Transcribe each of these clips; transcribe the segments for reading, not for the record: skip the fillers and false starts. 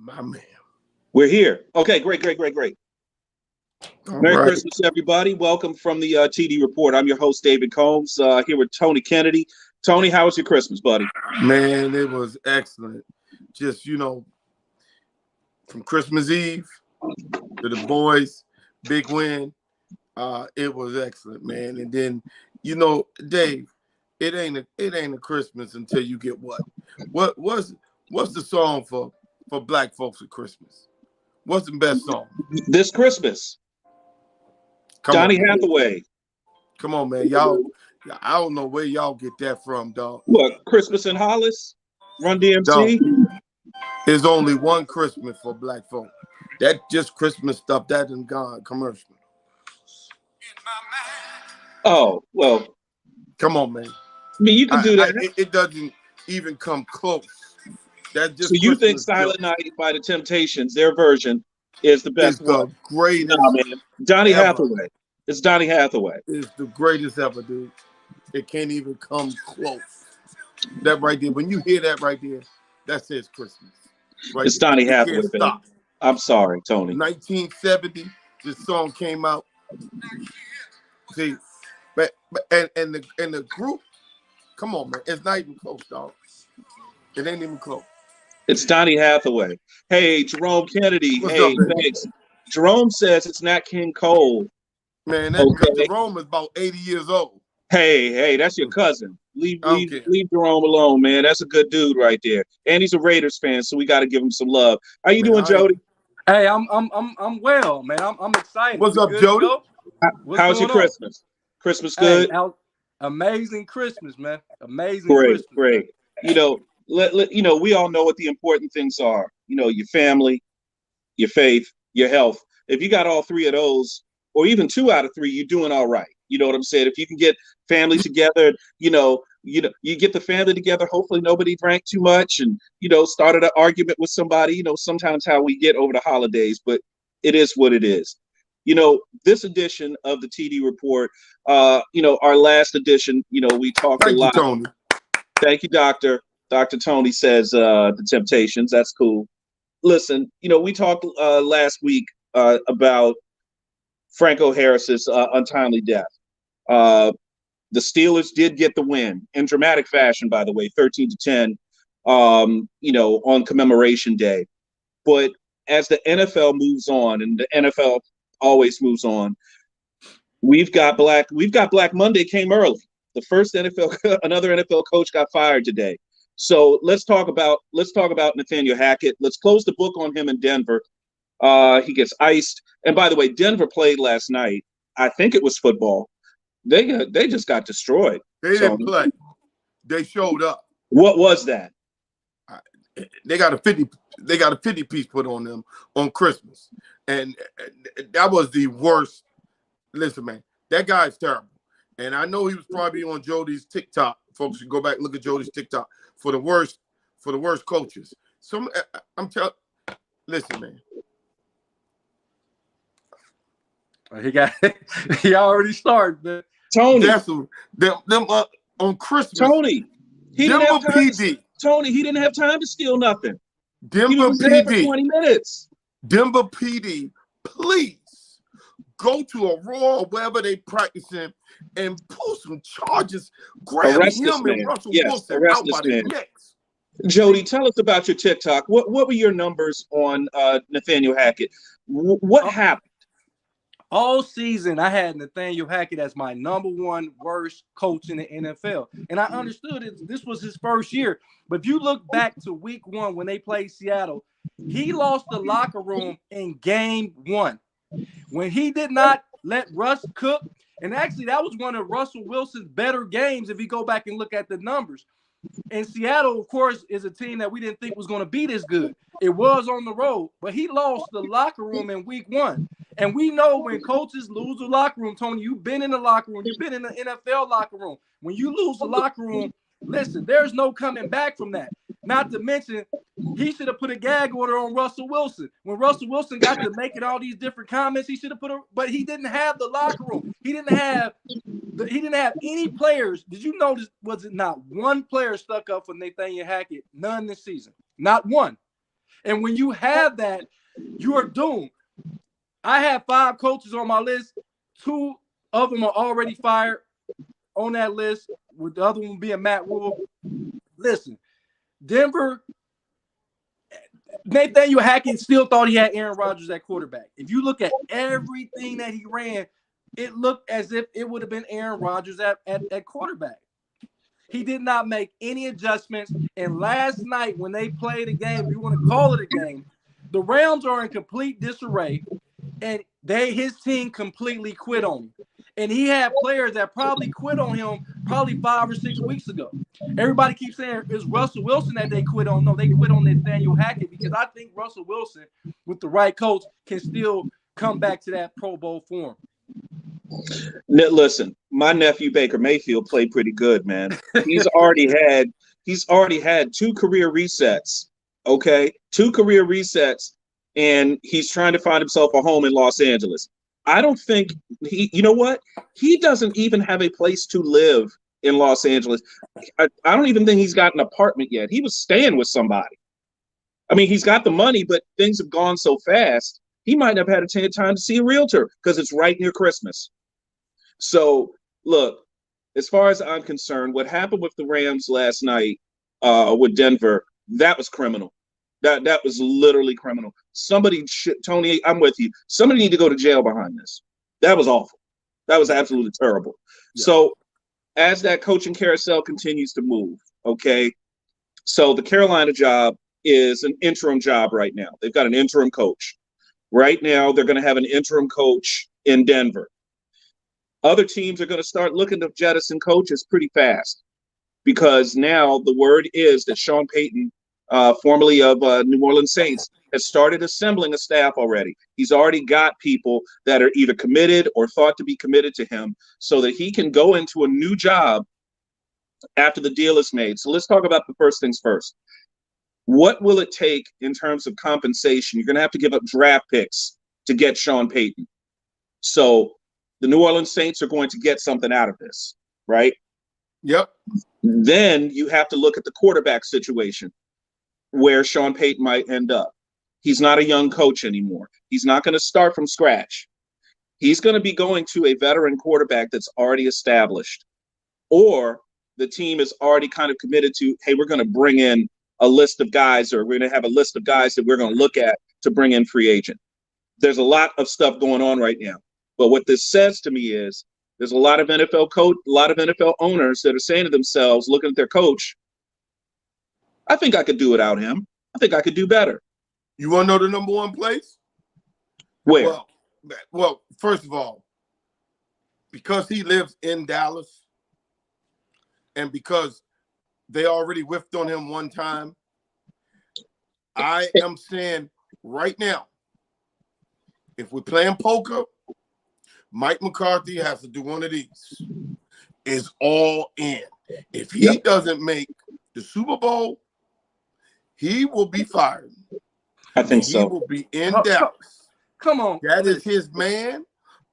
My man. We're here. Okay, great. All Merry right. Christmas, everybody. Welcome from the TD Report. I'm your host, David Combs, here with Tony Kennedy. Tony, how was your Christmas, buddy? Man, it was excellent. Just, from Christmas Eve to the boys, big win. It was excellent, man. And then, Dave, it ain't a Christmas until you get what? What's the song for black folks at Christmas? What's the best song? This Christmas. Donny Hathaway. Come on, man. Y'all, I don't know where y'all get that from, dog. What, Christmas in Hollis? Run DMC? Dog, there's only one Christmas for black folk. That just Christmas stuff, that and gone commercial. Oh, well. Come on, man. I mean, you can do that. It doesn't even come close. That just so you think Christmas Silent Night by the Temptations, their version, is the best one? The greatest. No, man. Donny ever. Hathaway. It's Donny Hathaway. It's the greatest ever, dude. It can't even come close. That right there. When you hear that right there, that says Christmas. Right it's there. Donny Hathaway. Stop. I'm sorry, Tony. 1970, this song came out. See, but and the group, come on, man. It's not even close, dog. It ain't even close. It's Donny Hathaway. Hey, Jerome Kennedy. What's hey, up, thanks. Jerome says it's not King Cole. Man, Jerome is about 80 years old. Hey, that's your cousin. Leave Jerome alone, man. That's a good dude right there. And he's a Raiders fan, so we got to give him some love. How you doing, Jody? Hey, I'm well, man. I'm excited. What's up, Jody? How's your Christmas? Christmas good? Hey, amazing Christmas, man. Amazing Christmas. Great. Man. We all know what the important things are. Your family, your faith, your health. If you got all three of those, or even 2 out of 3, you're doing all right. You know what I'm saying? If you can get family together, you get the family together. Hopefully nobody drank too much and, started an argument with somebody, sometimes how we get over the holidays, but it is what it is. This edition of the TD Report, our last edition, we talked a lot. Tony. Thank you, Doctor. Dr. Tony says the Temptations. That's cool. Listen, we talked last week about Franco Harris's untimely death. The Steelers did get the win in dramatic fashion, by the way, 13-10, on Commemoration Day. But as the NFL moves on, and the NFL always moves on, we've got Black Monday came early. The first another NFL coach got fired today. So let's talk about Nathaniel Hackett. Let's close the book on him in Denver. He gets iced. And by the way, Denver played last night. I think it was football. They just got destroyed. They didn't play. They showed up. What was that? They got a 50 piece put on them on Christmas, and that was the worst. Listen, man, that guy's terrible. And I know he was probably on Jody's TikTok. Folks should go back and look at Jody's TikTok for the worst coaches. Listen, man. He already started, man. Tony. That's them on Christmas. Tony. He Denver didn't have time PD. Tony, he didn't have time to steal nothing. Denver he was there PD. for 20 minutes. Denver PD, please go to Aurora, wherever they practicing, and pull some charges. Grab him and Russell Wilson out by the necks. Jody, tell us about your TikTok. What were your numbers on Nathaniel Hackett? What happened? All season, I had Nathaniel Hackett as my #1 worst coach in the NFL. And I understood it. This was his first year. But if you look back to week 1 when they played Seattle, he lost the locker room in game 1. When he did not let Russ cook, and actually that was one of Russell Wilson's better games if you go back and look at the numbers. And Seattle, of course, is a team that we didn't think was going to be this good. It was on the road, but he lost the locker room in week 1. And we know when coaches lose the locker room, Tony, you've been in the locker room. You've been in the NFL locker room. When you lose the locker room, listen, there's no coming back from that. Not to mention, he should have put a gag order on Russell Wilson. When Russell Wilson got to making all these different comments, he should have but he didn't have the locker room. He didn't have any players. Did you notice, was it not one player stuck up for Nathaniel Hackett? None this season. Not one. And when you have that, you are doomed. I have 5 coaches on my list. 2 of them are already fired on that list, with the other one being Matt Rule. Listen, Denver, Nathaniel Hackett still thought he had Aaron Rodgers at quarterback. If you look at everything that he ran, it looked as if it would have been Aaron Rodgers at quarterback. He did not make any adjustments. And last night, when they played a game, if you want to call it a game, the Rams are in complete disarray, and his team completely quit on him. And he had players that probably quit on him probably 5 or 6 weeks ago. Everybody keeps saying it's Russell Wilson that they quit on. No, they quit on Nathaniel Hackett, because I think Russell Wilson, with the right coach, can still come back to that Pro Bowl form. Listen, my nephew Baker Mayfield played pretty good, man. He's already had 2 career resets. Okay, 2 career resets, and he's trying to find himself a home in Los Angeles. I don't think you know what? He doesn't even have a place to live in Los Angeles. I don't even think he's got an apartment yet. He was staying with somebody. I mean, he's got the money, but things have gone so fast. He might have had a time to see a realtor because it's right near Christmas. So, look, as far as I'm concerned, what happened with the Rams last night with Denver, that was criminal. That was literally criminal. Tony, I'm with you. Somebody need to go to jail behind this. That was awful. That was absolutely terrible. Yeah. So, as that coaching carousel continues to move, okay, so the Carolina job is an interim job right now. They've got an interim coach. Right now, they're going to have an interim coach in Denver. Other teams are going to start looking to jettison coaches pretty fast, because now the word is that Sean Payton, formerly of New Orleans Saints, has started assembling a staff already. He's already got people that are either committed or thought to be committed to him, so that he can go into a new job after the deal is made. So let's talk about the first things first. What will it take in terms of compensation? You're going to have to give up draft picks to get Sean Payton. So the New Orleans Saints are going to get something out of this, right? Yep. Then you have to look at the quarterback situation, where Sean Payton might end up. He's not a young coach anymore. He's not going to start from scratch. He's going to be going to a veteran quarterback that's already established, or the team is already kind of committed to, hey, we're going to bring in a list of guys, or we're going to have a list of guys that we're going to look at to bring in free agent. There's a lot of stuff going on right now. But what this says to me is there's a lot of NFL owners that are saying to themselves, looking at their coach, I think I could do without him. I think I could do better. You want to know the number one place? Where? Well, first of all, because he lives in Dallas, and because they already whiffed on him one time, I am saying right now, if we're playing poker, Mike McCarthy has to do one of these. Is all in. If he doesn't make the Super Bowl, he will be fired. I think so. He will be in Dallas. Come on. That is his man.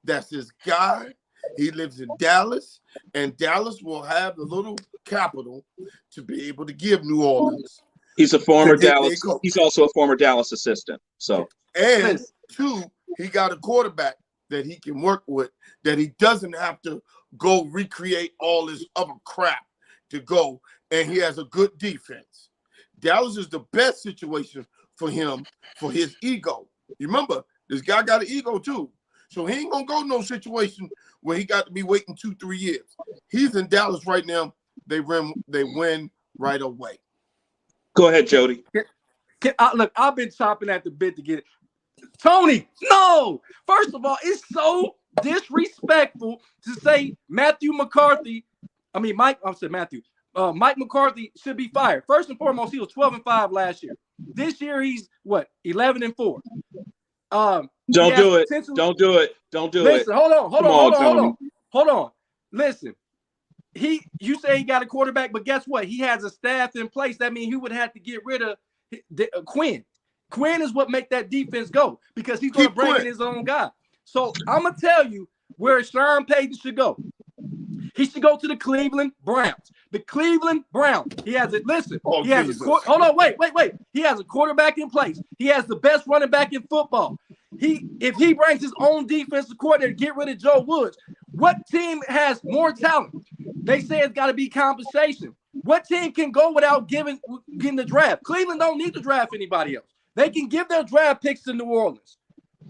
That's his guy. He lives in Dallas, and Dallas will have the little capital to be able to give New Orleans. He's a former Dallas. He's also a former Dallas assistant. So, and 2, he got a quarterback that he can work with, that he doesn't have to go recreate all this other crap to go, and he has a good defense. Dallas is the best situation for him, for his ego. You remember, this guy got an ego too. So he ain't gonna go no situation where he got to be waiting 2-3 years. He's in Dallas right now. They win right away. Go ahead, Jody. Look, I've been chopping at the bit to get it. Tony, no. First of all, it's so disrespectful to say Mike McCarthy should be fired. First and foremost, he was 12-5 last year. This year, he's what, 11-4. Don't do it. Don't do it. Don't do it. Listen, hold on. Listen, you say he got a quarterback, but guess what? He has a staff in place. That means he would have to get rid of Quinn. Quinn is what make that defense go, because he's going to bring in his own guy. So I'm going to tell you where Sean Payton should go. He should go to the Cleveland Browns. The Cleveland Browns. He has it. Listen. Oh, he has Jesus. hold on. Wait. He has a quarterback in place. He has the best running back in football. If he brings his own defensive coordinator, get rid of Joe Woods. What team has more talent? They say it's got to be compensation. What team can go without getting the draft? Cleveland don't need to draft anybody else. They can give their draft picks to New Orleans.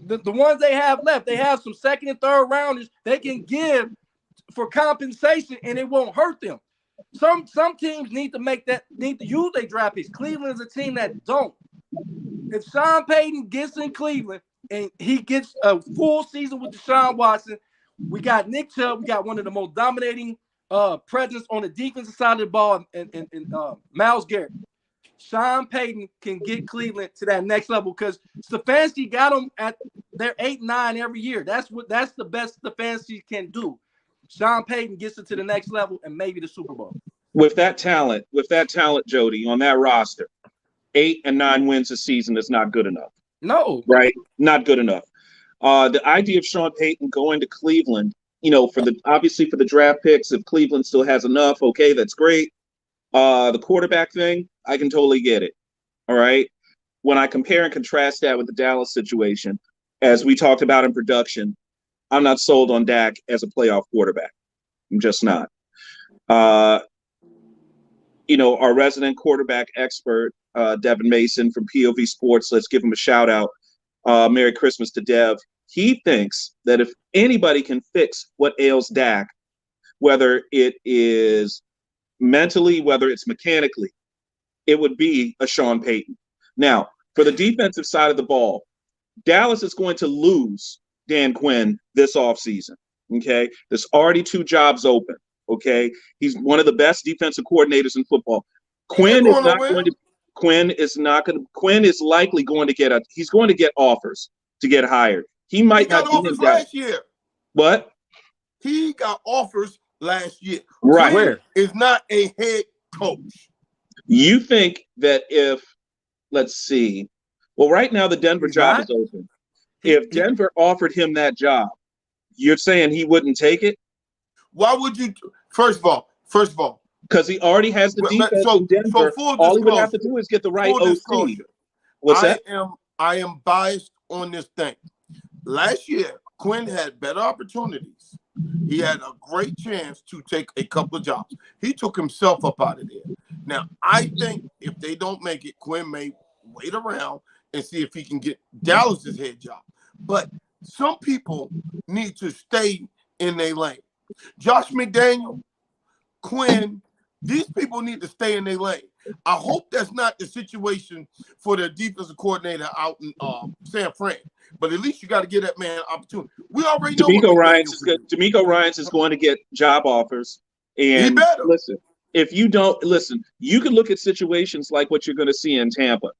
The ones they have left, they have some second and third rounders they can give for compensation, and it won't hurt them. Some teams need to use their draft picks. Cleveland is a team that don't. If Sean Payton gets in Cleveland and he gets a full season with Deshaun Watson, we got Nick Chubb, we got one of the most dominating presence on the defensive side of the ball, and Myles Garrett. Sean Payton can get Cleveland to that next level because Stefanski got them at their 8-9 every year. That's the best Stefanski can do. Sean Payton gets it to the next level and maybe the Super Bowl. With that talent, Jody, on that roster, 8 and 9 wins a season is not good enough. No, right? Not good enough. The idea of Sean Payton going to Cleveland, obviously for the draft picks, if Cleveland still has enough, okay, that's great. The quarterback thing, I can totally get it. All right. When I compare and contrast that with the Dallas situation, as we talked about in production, I'm not sold on Dak as a playoff quarterback. I'm just not. Our resident quarterback expert, Devin Mason from POV Sports, let's give him a shout out. Merry Christmas to Dev. He thinks that if anybody can fix what ails Dak, whether it is mentally, whether it's mechanically, it would be a Sean Payton. Now, for the defensive side of the ball, Dallas is going to lose Dan Quinn this offseason. Okay. There's already 2 jobs open. Okay. He's one of the best defensive coordinators in football. Quinn is likely going to get he's going to get offers to get hired. He might got offers last year. What? He got offers last year. Right. Where? Is not a head coach. You think that let's see. Well, right now the Denver job is open. If Denver offered him that job, you're saying he wouldn't take it? Why would you? First of all, because he already has the defense in Denver. All he would have to do is get the right OC. What's that? I am biased on this thing. Last year, Quinn had better opportunities. He had a great chance to take a couple of jobs. He took himself up out of there. Now, I think if they don't make it, Quinn may wait around and see if he can get Dallas's head job. But some people need to stay in their lane. Josh McDaniel, Quinn, these people need to stay in their lane. I hope that's not the situation for the defensive coordinator out in San Fran. But at least you got to give that man an opportunity. We already know DeMeco Ryans is good. DeMeco Ryans is going to get job offers. And he better. Listen, if you don't listen, you can look at situations like what you're going to see in Tampa.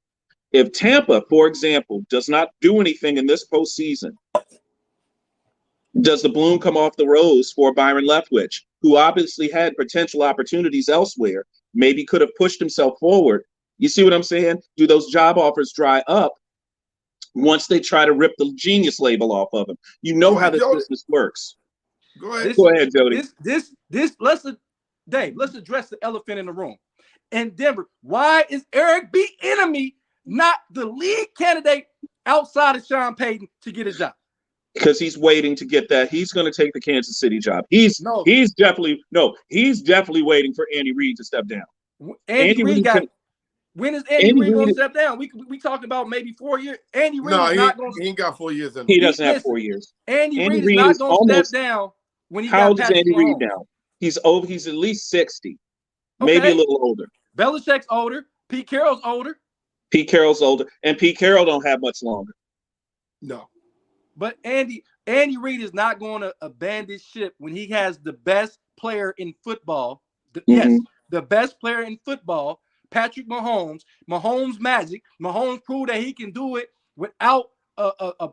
If Tampa, for example, does not do anything in this postseason, does the bloom come off the rose for Byron Leftwich, who obviously had potential opportunities elsewhere, maybe could have pushed himself forward? You see what I'm saying? Do those job offers dry up once they try to rip the genius label off of him? You know how this business works. Go ahead. Go ahead, Jody. Let's address the elephant in the room. In Denver, why is Eric Bieniemy not the lead candidate outside of Sean Payton to get a job? Because he's waiting to get that. He's going to take the Kansas City job. He's definitely waiting for Andy Reid to step down. Andy Reid when is Andy Reid going to step down? We talking about maybe 4 years. Andy Reid is not going to. He ain't got 4 years in him. He doesn't have 4 years. Andy Reid is not going to step down when he got. How old is Patrick Andy Reid Mahomes. now? He's old. He's at least 60, maybe a little older. Belichick's older. Pete Carroll's older. And Pete Carroll don't have much longer. No. But Andy Reid is not going to abandon ship when he has the best player in football. Yes, the best player in football, Patrick Mahomes. Mahomes magic. Mahomes proved that he can do it without a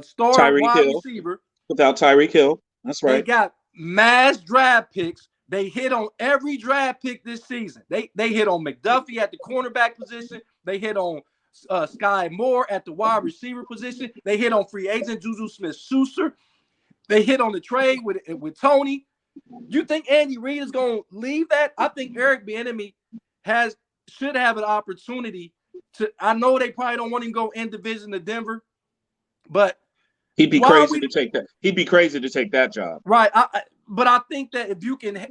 star wide receiver. Without Tyreek Hill. That's right. They got mass draft picks. They hit on every draft pick this season. They hit on McDuffie at the cornerback position. They hit on Sky Moore at the wide receiver position. They hit on free agent Juju Smith-Schuster. They hit on the trade with Tony. You think Andy Reid is going to leave that? I think Eric Bieniemy should have an opportunity to. I know they probably don't want him to go in division to Denver, but he'd be crazy to take that. He'd be crazy to take that job. Right. But I think that if you can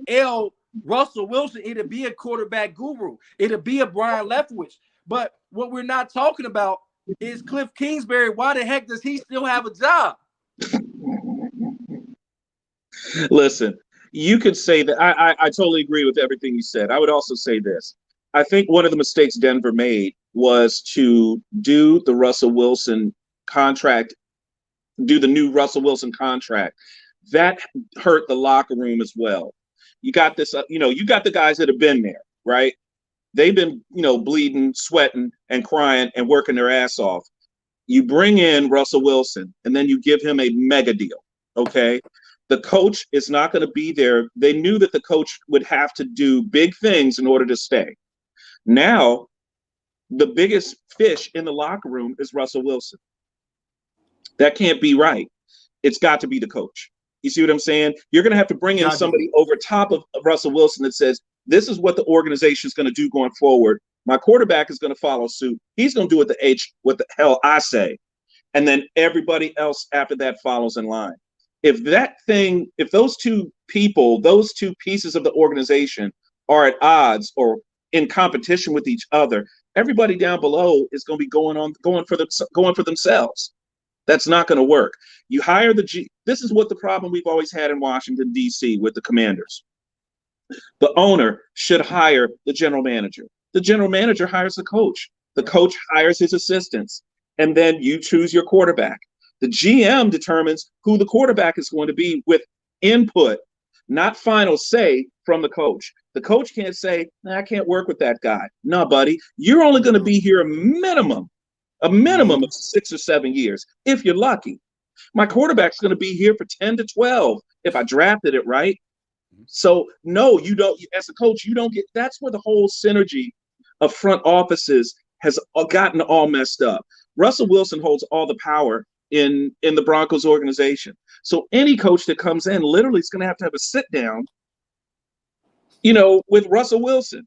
Russell Wilson, it'll be a quarterback guru. It'll be a Brian Leftwich. But what we're not talking about is Cliff Kingsbury. Why the heck does he still have a job? Listen, you could say that. I totally agree with everything you said. I would also say this. I think one of the mistakes Denver made was to do the Russell Wilson contract, do the new Russell Wilson contract. That hurt the locker room as well. You got this, you got the guys that have been there, right? They've been, bleeding, sweating, and crying and working their ass off. You bring in Russell Wilson, and then you give him a mega deal, okay? The coach is not going to be there. They knew that the coach would have to do big things in order to stay. Now, the biggest fish in the locker room is Russell Wilson. That can't be right. It's got to be the coach. You see what I'm saying? You're going to have to bring in somebody over top of Russell Wilson that says, this is what the organization is going to do going forward. My quarterback is going to follow suit. He's going to do what the hell I say. And then everybody else after that follows in line. If those two people, those two pieces of the organization are at odds or in competition with each other, everybody down below is going to be going for themselves. That's not going to work. You hire this is what the problem we've always had in Washington, D.C. with the Commanders. The owner should hire the general manager. The general manager hires the coach. The coach hires his assistants. And then you choose your quarterback. The GM determines who the quarterback is going to be with input, not final say from the coach. The coach can't say, I can't work with that guy. No, buddy, you're only going to be here a minimum of 6 or 7 years, if you're lucky. My quarterback's going to be here for 10 to 12 if I drafted it right. So, no, you don't. As a coach, you don't get. That's where the whole synergy of front offices has gotten all messed up. Russell Wilson holds all the power in the Broncos organization. So any coach that comes in literally is going to have a sit down, with Russell Wilson,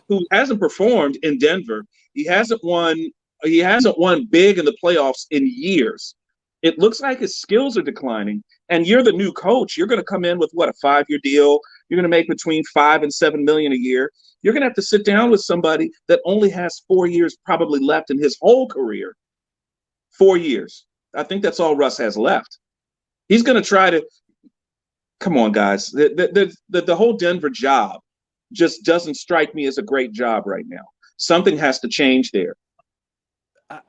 who hasn't performed in Denver. He hasn't won big in the playoffs in years. It looks like his skills are declining, and you're the new coach. You're going to come in with a 5-year deal. You're going to make between $5 and $7 million a year. You're going to have to sit down with somebody that only has 4 years probably left in his whole career. 4 years. I think that's all Russ has left. He's going to try to. Come on, guys. The whole Denver job just doesn't strike me as a great job right now. Something has to change there.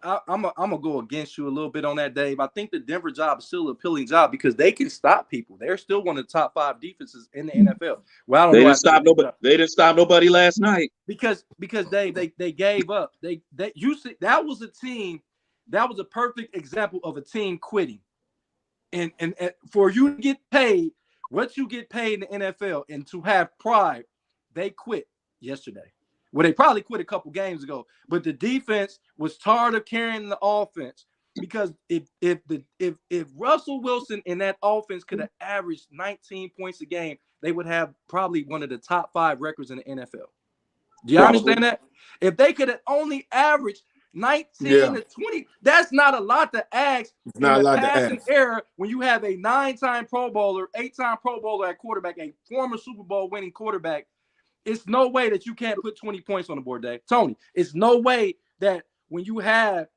I'm gonna go against you a little bit on that, Dave. I think the Denver job is still an appealing job because they can stop people. They're still one of the top 5 defenses in the NFL. Well, they didn't stop nobody. They didn't stop nobody last night because Dave, they gave up. You see, that was a team. That was a perfect example of a team quitting. And for you to get paid what you get paid in the NFL and to have pride, they quit yesterday. Well, they probably quit a couple games ago, but the defense was tired of carrying the offense because if Russell Wilson and that offense could have averaged 19 points a game, they would have probably one of the top 5 records in the NFL. Do you understand that? If they could have only averaged 19 to 20, that's not a lot to ask. It's not a lot to ask. Era when you have a 9-time Pro Bowler, 8-time Pro Bowler at quarterback, a former Super Bowl winning quarterback. It's no way that you can't put 20 points on the board, Dave. Tony, it's no way that when you have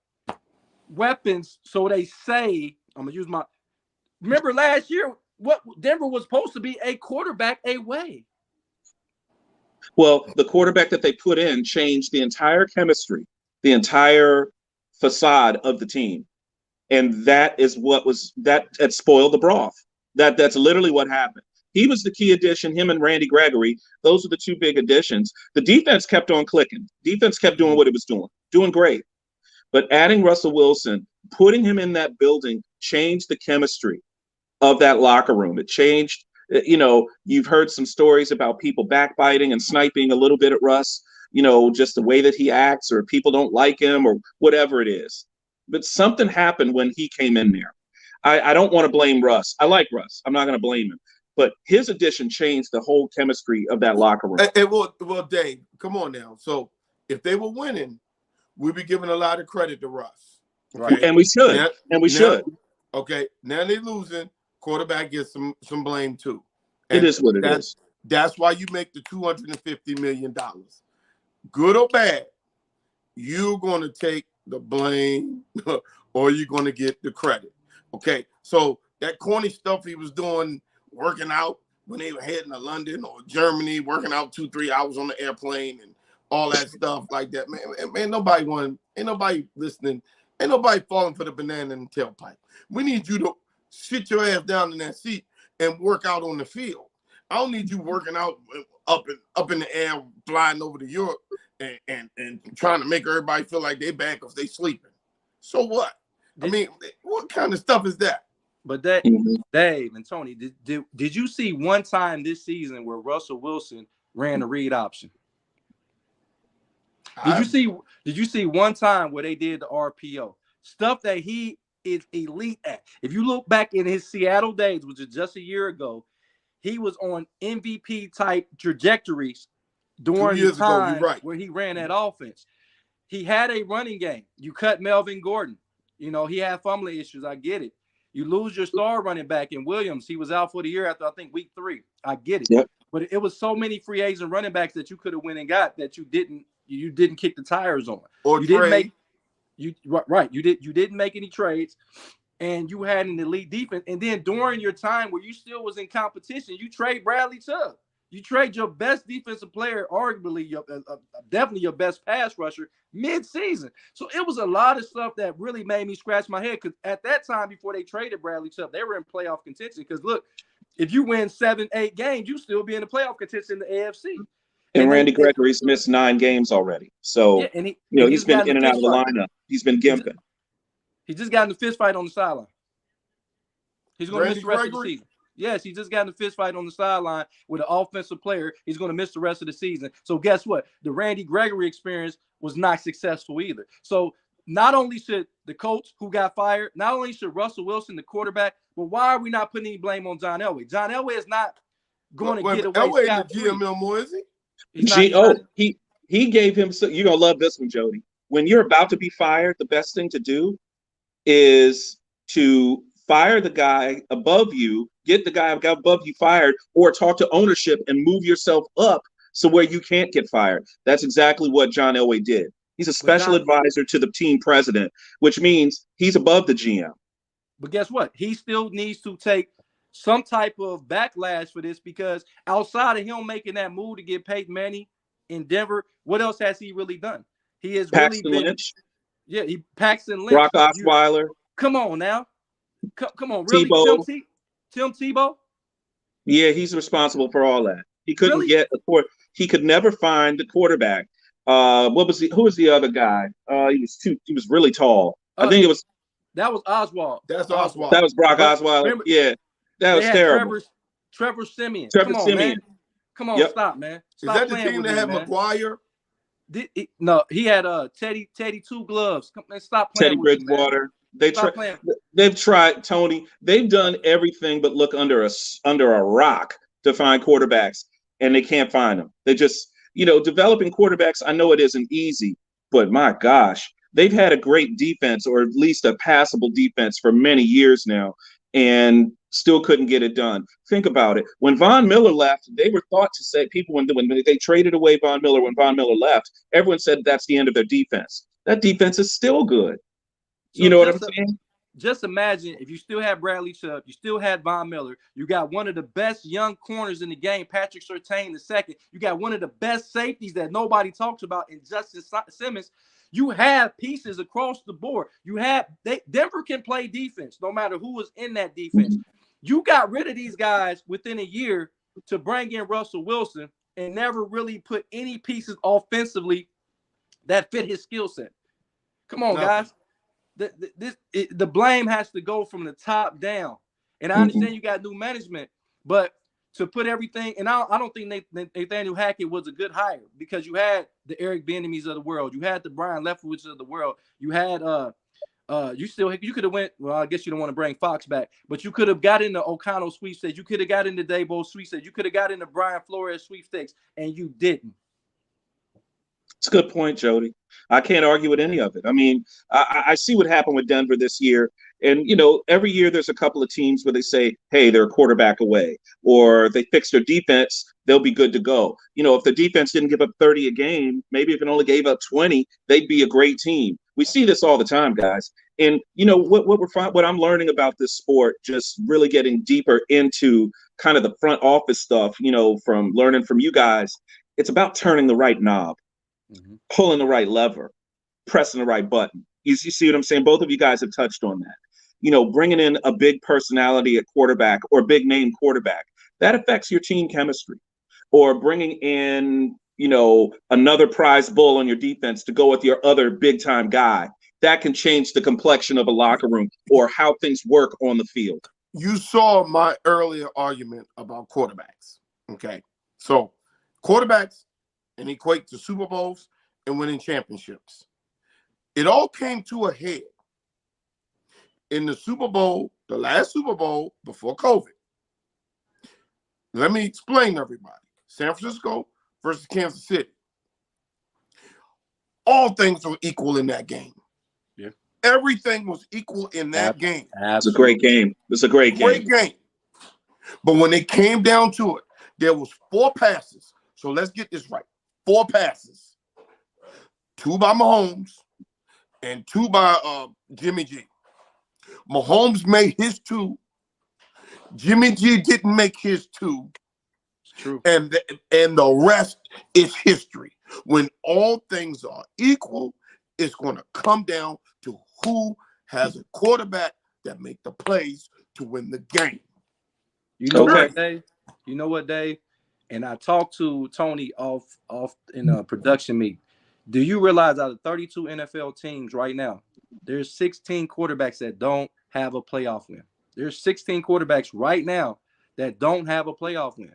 weapons, so they say, I'm going to use my – remember last year, what Denver was supposed to be a quarterback away. Well, the quarterback that they put in changed the entire chemistry, the entire facade of the team. And that is what was – that spoiled the broth. That's literally what happened. He was the key addition, him and Randy Gregory. Those are the 2 big additions. The defense kept on clicking. Defense kept doing what it was doing great. But adding Russell Wilson, putting him in that building, changed the chemistry of that locker room. It changed, you've heard some stories about people backbiting and sniping a little bit at Russ, just the way that he acts or people don't like him or whatever it is. But something happened when he came in there. I don't want to blame Russ. I like Russ. I'm not going to blame him. but his addition changed the whole chemistry of that locker room. Well, Dave, come on now. So if they were winning, we'd be giving a lot of credit to Russ. Okay? Right. And we should. Should. Okay. Now they're losing. Quarterback gets some blame too. And it is what it is. That's why you make the $250 million. Good or bad, you're going to take the blame or you're going to get the credit. Okay. So that corny stuff he was doing, working out when they were heading to London or Germany, working out 2-3 hours on the airplane and all that stuff like that, man, ain't nobody listening, ain't nobody falling for the banana in the tailpipe. We need you to sit your ass down in that seat and work out on the field. I don't need you working out up in the air, flying over to Europe and trying to make everybody feel like they bad because they sleeping. So what? I mean, what kind of stuff is that? But that, Dave and Tony, did you see one time this season where Russell Wilson ran a read option? Did you see one time where they did the RPO? Stuff that he is elite at. If you look back in his Seattle days, which is just a year ago, he was on MVP type trajectories during the time where he ran that offense. He had a running game. You cut Melvin Gordon. You know, he had fumbling issues. I get it. You lose your star running back in Williams. He was out for the year after, I think, week 3. I get it. Yep. But it was so many free agent running backs that you could have went and got that you didn't kick the tires on. Or you trade. You didn't make any trades, and you had an elite defense. And then during your time where you still was in competition, you trade Bradley Chubb. You trade your best defensive player, arguably definitely your best pass rusher, mid-season. So it was a lot of stuff that really made me scratch my head, because at that time, before they traded Bradley Chubb, they were in playoff contention. Because look, if you win 7-8 games, you still be in the playoff contention in the AFC. And Randy Gregory's missed 9 games already. So, yeah, he's been in and out of the lineup. He's been gimping. He just got in a fist fight on the sideline. He's going to miss the rest of the season. Yes, he just got in a fist fight on the sideline with an offensive player. He's going to miss the rest of the season. So guess what? The Randy Gregory experience was not successful either. So not only should the coach who got fired, not only should Russell Wilson, the quarterback, but why are we not putting any blame on John Elway? John Elway is not going to get away. Elway the GM no more, is he? He gave him. You're gonna love this one, Jody. When you're about to be fired, the best thing to do is to fire the guy above you, get the guy above you fired, or talk to ownership and move yourself up so where you can't get fired. That's exactly what John Elway did. He's a special advisor to the team president, which means he's above the GM. But guess what? He still needs to take some type of backlash for this, because outside of him making that move to get Peyton Manning in Denver, what else has he really done? He has Paxton really been Lynch. Yeah, Paxton Lynch. Brock Osweiler. Come on now. Come on, really? Tebow. Tim Tebow? Yeah, he's responsible for all that. He couldn't get he could never find the quarterback. Who was the other guy? He was really tall. I think that was Oswald. That's Oswald. That was Brock Osweiler. Remember, yeah. That was terrible. Trevor Siemian. Come on, man. Come on, stop, man. Stop. Is that the team that had McGuire? No, he had Teddy Two Gloves. Stop playing. Teddy Bridgewater. They've tried, Tony. They've done everything but look under a rock to find quarterbacks, and they can't find them. They just, developing quarterbacks. I know it isn't easy, but my gosh, they've had a great defense, or at least a passable defense, for many years now, and still couldn't get it done. Think about it. When Von Miller left, they were thought to say, people, when they traded away Von Miller, when Von Miller left, everyone said that's the end of their defense. That defense is still good. So you know what I'm saying? Just imagine if you still had Bradley Chubb, you still had Von Miller, you got one of the best young corners in the game, Patrick Surtain II. You got one of the best safeties that nobody talks about in Justin Simmons. You have pieces across the board. Denver can play defense no matter who was in that defense. You got rid of these guys within a year to bring in Russell Wilson and never really put any pieces offensively that fit his skill set. Come on, guys. The blame has to go from the top down. And I understand you got new management, but to put everything, and I don't think Nathaniel Hackett was a good hire, because you had the Eric Bieniemys of the world, you had the Brian Leftwich of the world, you had you could have went. Well, I guess you don't want to bring Fox back, but you could have got into O'Connell sweepstakes. You could have got into Dabo sweepstakes. You could have got into Brian Flores sweepstakes, and you didn't. It's a good point, Jody. I can't argue with any of it. I mean, I see what happened with Denver this year. And, every year there's a couple of teams where they say, hey, they're a quarterback away, or they fix their defense, they'll be good to go. If the defense didn't give up 30 a game, maybe if it only gave up 20, they'd be a great team. We see this all the time, guys. And, what I'm learning about this sport, just really getting deeper into kind of the front office stuff, from learning from you guys, it's about turning the right knob. Mm-hmm. Pulling the right lever, pressing the right button. You see what I'm saying? Both of you guys have touched on that. Bringing in a big personality at quarterback or big name quarterback, that affects your team chemistry. Or bringing in, another prize bull on your defense to go with your other big time guy, that can change the complexion of a locker room or how things work on the field. You saw my earlier argument about quarterbacks. Okay. So quarterbacks and equate to Super Bowls and winning championships. It all came to a head in the Super Bowl, the last Super Bowl before COVID. Let me explain to everybody. San Francisco versus Kansas City. All things were equal in that game. Yeah. Everything was equal in that game. It's a great game. It's a great game. But when it came down to it, there was 4 passes. So let's get this right. 4 passes, 2 by Mahomes and 2 by Jimmy G. Mahomes made his 2. Jimmy G didn't make his 2. It's true. And the rest is history. When all things are equal, it's going to come down to who has a quarterback that make the plays to win the game. You know what, Dave? You know what, Dave? And I talked to Tony off in a production meet. Do you realize out of 32 NFL teams right now, there's 16 quarterbacks that don't have a playoff win? There's 16 quarterbacks right now that don't have a playoff win.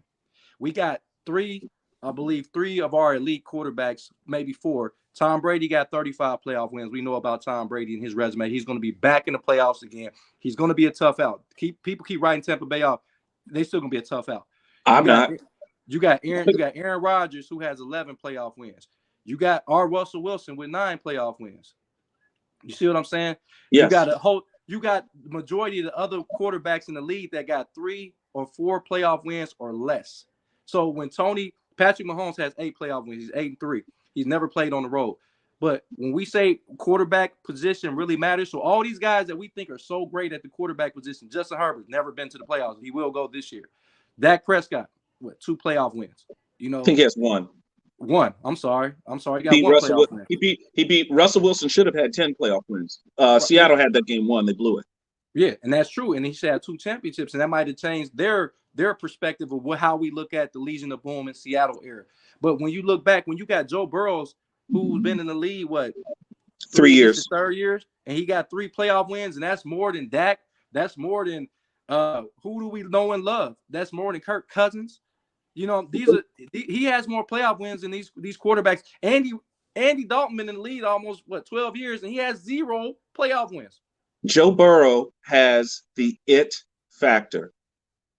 We got 3 of our elite quarterbacks, maybe 4. Tom Brady got 35 playoff wins. We know about Tom Brady and his resume. He's going to be back in the playoffs again. He's going to be a tough out. People keep writing Tampa Bay off. They still going to be a tough out. I'm not. You got Aaron Rodgers, who has 11 playoff wins. You got Russell Wilson with 9 playoff wins. You see what I'm saying? Yes. You got the majority of the other quarterbacks in the league that got 3 or 4 playoff wins or less. So when Patrick Mahomes has 8 playoff wins, he's 8-3. He's never played on the road. But when we say quarterback position really matters, so all these guys that we think are so great at the quarterback position, Justin Herbert's never been to the playoffs. He will go this year. Dak Prescott, 2 playoff wins? I think he has 1. 1. I'm sorry. He got 1 playoff win. He beat Russell Wilson. Should have had 10 playoff wins. Seattle had that game 1. They blew it. Yeah, and that's true. And he should have 2 championships, and that might have changed their perspective of how we look at the Legion of Boom in Seattle era. But when you look back, when you got Joe Burrows, who's been in the league 3 years, 3 years, and he got 3 playoff wins, and that's more than Dak. That's more than who do we know and love? That's more than Kirk Cousins. He has more playoff wins than these quarterbacks. Andy Dalton been in the league almost 12 years, and he has 0 playoff wins. Joe Burrow has the it factor.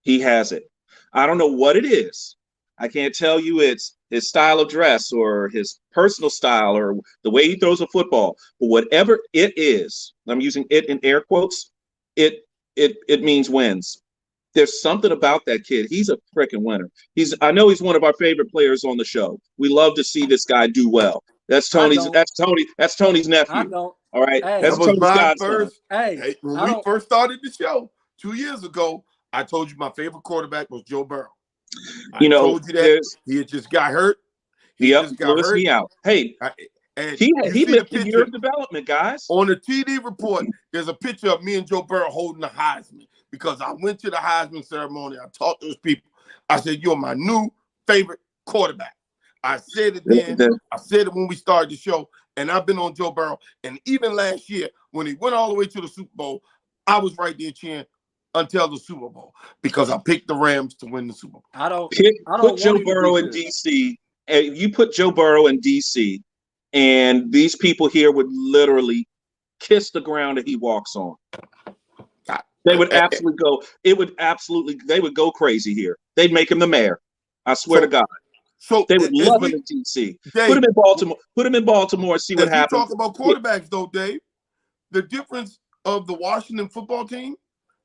He has it. I don't know what it is. I can't tell you it's his style of dress or his personal style or the way he throws a football, but whatever it is, I'm using it in air quotes, it means wins. There's something about that kid. He's a freaking winner. I know he's one of our favorite players on the show. We love to see this guy do well. That's Tony's nephew. I don't. All right. Hey, that's Tony's godson. When we first started the show 2 years ago, I told you my favorite quarterback was Joe Burrow. I told you that he had just got hurt. He just got hurt. Me out. Hey, he missed a year of development, guys. On the TD report, there's a picture of me and Joe Burrow holding the Heisman because I went to the Heisman ceremony. I talked to those people. I said, "You're my new favorite quarterback." I said it then. I said it when we started the show, and I've been on Joe Burrow. And even last year, when he went all the way to the Super Bowl, I was right there cheering until the Super Bowl because I picked the Rams to win the Super Bowl. I don't put Joe Burrow in DC. And you put Joe Burrow in DC, and these people here would literally kiss the ground that he walks on. They would absolutely go. They would go crazy here. They'd make him the mayor. I swear to God. So they would love him in DC. Dave, put him in Baltimore. Put him in Baltimore and see what happens. Talk about quarterbacks, though, Dave. The difference of the Washington football team,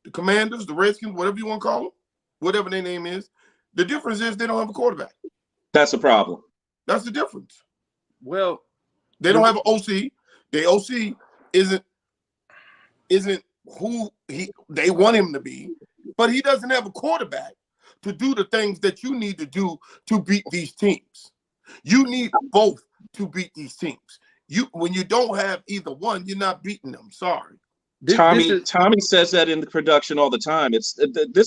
the Commanders, the Redskins, whatever you want to call them, whatever their name is, the difference is they don't have a quarterback. That's the problem. That's the difference. Well, they don't have an OC. The OC isn't who they want him to be, but he doesn't have a quarterback to do the things that you need to do to beat these teams. You need both to beat these teams. When you don't have either one, you're not beating them. Sorry. Tommy says that in the production all the time. This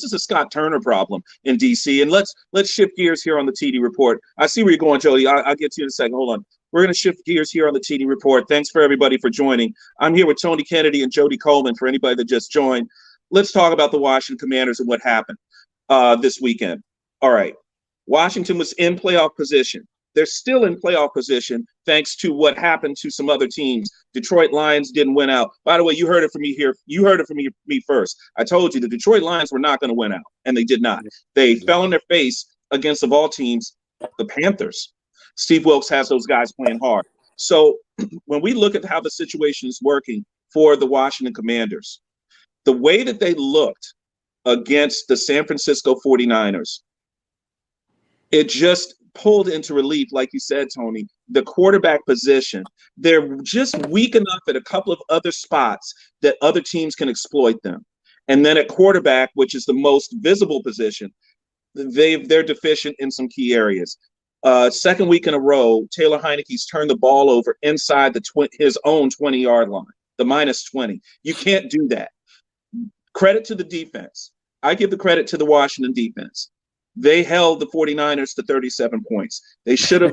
is a Scott Turner problem in DC. And let's shift gears here on the TD Report. I see where you're going, Jody. I'll get to you in a second. Hold on. We're going to shift gears here on the TD Report. Thanks for everybody for joining. I'm here with Tony Kennedy and Jody Coleman for anybody that just joined. Let's talk about the Washington Commanders and what happened this weekend. All right. Washington was in playoff position. They're still in playoff position thanks to what happened to some other teams. Detroit Lions didn't win out. By the way, you heard it from me here. You heard it from me first. I told you the Detroit Lions were not going to win out, and they did not. They fell on their face against, of all teams, the Panthers. Steve Wilkes has those guys playing hard. So when we look at how the situation is working for the Washington Commanders, the way that they looked against the San Francisco 49ers, it just pulled into relief, like you said, Tony, the quarterback position. They're just weak enough at a couple of other spots that other teams can exploit them. And then at quarterback, which is the most visible position, they're deficient in some key areas. Second week in a row, Taylor Heineke's turned the ball over inside his own 20-yard line, the minus 20. You can't do that. Credit to the defense. I give the credit to the Washington defense. They held the 49ers to 37 points. They should have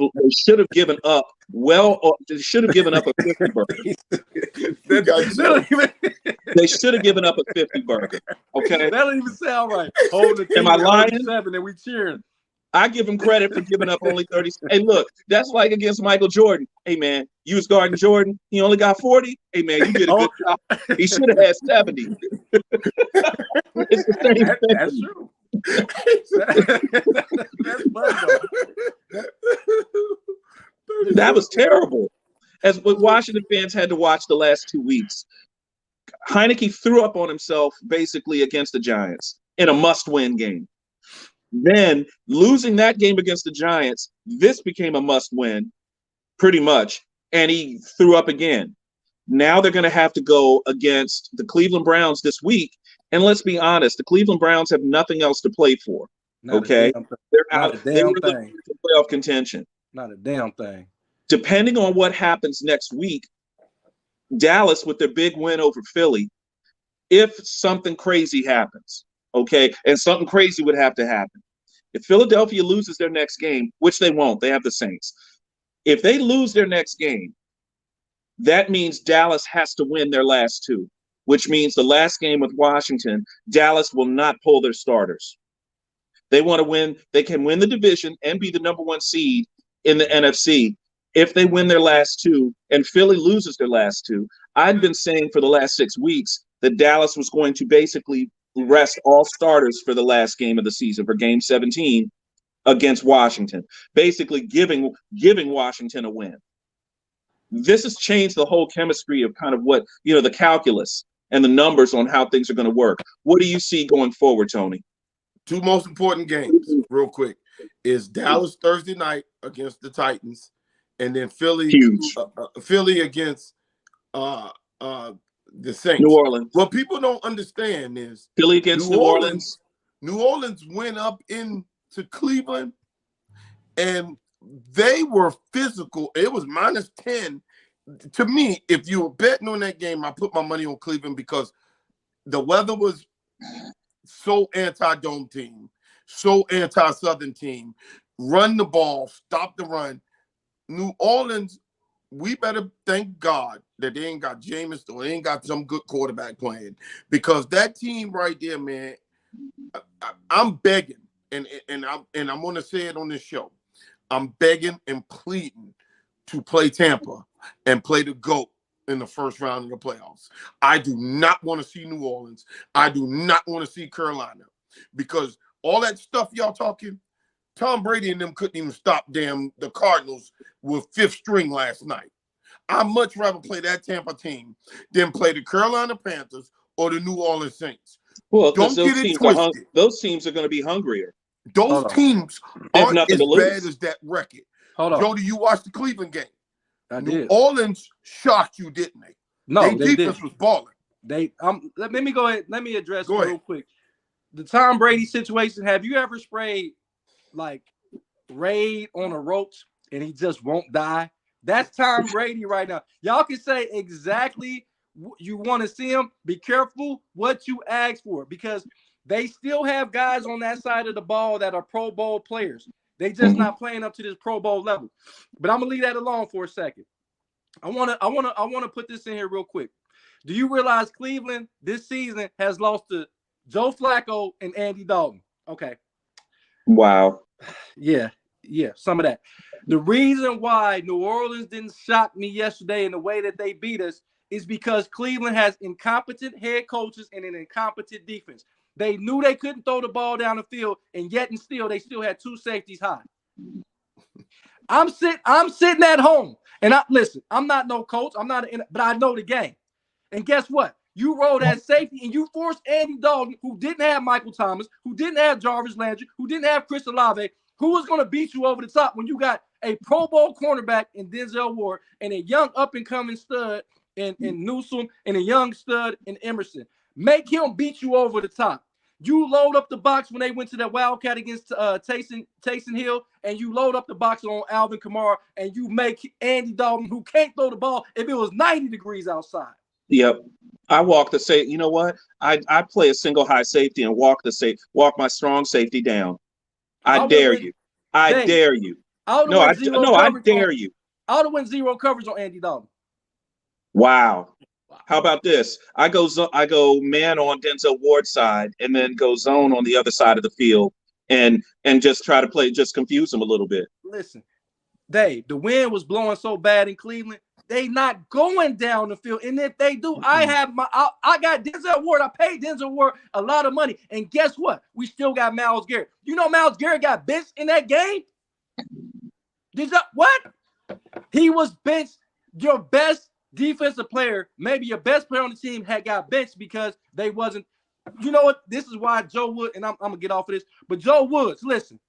given up they should have given up a 50 burger. They should have given up a 50 burger. Okay. That don't even sound right. Hold the Am I lying? 7 and we cheering. I give them credit for giving up only 30. Hey, look, that's like against Michael Jordan. Hey, man, you was guarding Jordan. He only got 40. Hey, man, you did a good job. He should have had 70. It's the same thing. That's true. That was terrible. As what Washington fans had to watch the last 2 weeks, Heineke threw up on himself basically against the Giants in a must-win game. Then losing that game against the Giants, this became a must-win, pretty much, and he threw up again. Now they're going to have to go against the Cleveland Browns this week, and let's be honest, the Cleveland Browns have nothing else to play for. Okay, they're out. They're looking for playoff contention. Not a damn thing. Depending on what happens next week, Dallas with their big win over Philly, if something crazy happens. Okay, and something crazy would have to happen. If Philadelphia loses their next game, which they won't, they have the Saints. If they lose their next game, that means Dallas has to win their last two, which means the last game with Washington, Dallas will not pull their starters. They want to win. They can win the division and be the number 1 seed in the NFC if they win their last two and Philly loses their last two. I've been saying for the last 6 weeks that Dallas was going to basically rest all starters for the last game of the season, for game 17 against Washington, basically giving Washington a win. This has changed the whole chemistry of kind of what, the calculus and the numbers on how things are going to work. What do you see going forward, Tony? 2 most important games, real quick, is Dallas Thursday night against the Titans, and then Philly against the Saints. New Orleans. What people don't understand is Philly against New Orleans. New Orleans went up into Cleveland, and they were physical. It was minus 10. To me, if you were betting on that game, I put my money on Cleveland because the weather was so anti-dome team, so anti-Southern team. Run the ball, stop the run. New Orleans, we better thank God that they ain't got Jameis or they ain't got some good quarterback playing, because that team right there, man, I'm begging, and I'm going to say it on this show. I'm begging and pleading to play Tampa and play the GOAT in the first round of the playoffs. I do not want to see New Orleans. I do not want to see Carolina, because all that stuff y'all talking, Tom Brady and them couldn't even stop the Cardinals with fifth string last night. I'd much rather play that Tampa team than play the Carolina Panthers or the New Orleans Saints. Well, don't get it twisted. Those teams are going to be hungrier. Those teams aren't as bad as that record. Jody, you watched the Cleveland game. New Orleans shocked you, didn't they? No, their defense was balling. Let me go ahead. Let me address real quick. The Tom Brady situation. Have you ever sprayed like Raid on a roach and he just won't die? That's Tom Brady right now. Y'all can say exactly you want to see him. Be careful what you ask for, because they still have guys on that side of the ball that are Pro Bowl players. They just not playing up to this Pro Bowl level. But I'm gonna leave that alone for a second. I wanna put this in here real quick. Do you realize Cleveland this season has lost to Joe Flacco and Andy Dalton? Okay. Wow. Yeah, some of that. The reason why New Orleans didn't shock me yesterday in the way that they beat us is because Cleveland has incompetent head coaches and an incompetent defense. They knew they couldn't throw the ball down the field, and yet and still they still had two safeties high. I'm sitting at home, and I'm not no coach. But I know the game. And guess what? You roll that safety, and you forced Andy Dalton, who didn't have Michael Thomas, who didn't have Jarvis Landry, who didn't have Chris Olave, who was going to beat you over the top when you got a Pro Bowl cornerback in Denzel Ward and a young up-and-coming stud in Newsome and a young stud in Emerson. Make him beat you over the top. You load up the box when they went to that Wildcat against Taysom Hill, and you load up the box on Alvin Kamara, and you make Andy Dalton, who can't throw the ball if it was 90 degrees outside. Yep. I walk the safety. You know what? I play a single high safety and walk my strong safety down. I dare you. I dare you. I dare you. I would have went zero coverage on Andy Dalton. Wow. How about this? I go man on Denzel Ward's side and then go zone on the other side of the field and just try to just confuse him a little bit. Listen, the wind was blowing so bad in Cleveland, they not going down the field. And if they do, I got Denzel Ward. I paid Denzel Ward a lot of money. And guess what? We still got Myles Garrett. You know Myles Garrett got benched in that game? What? He was benched. Your best defensive player, maybe your best player on the team, had got benched because they wasn't. You know what? This is why Joe Woods, and I'm gonna get off of this, but Joe Woods, listen,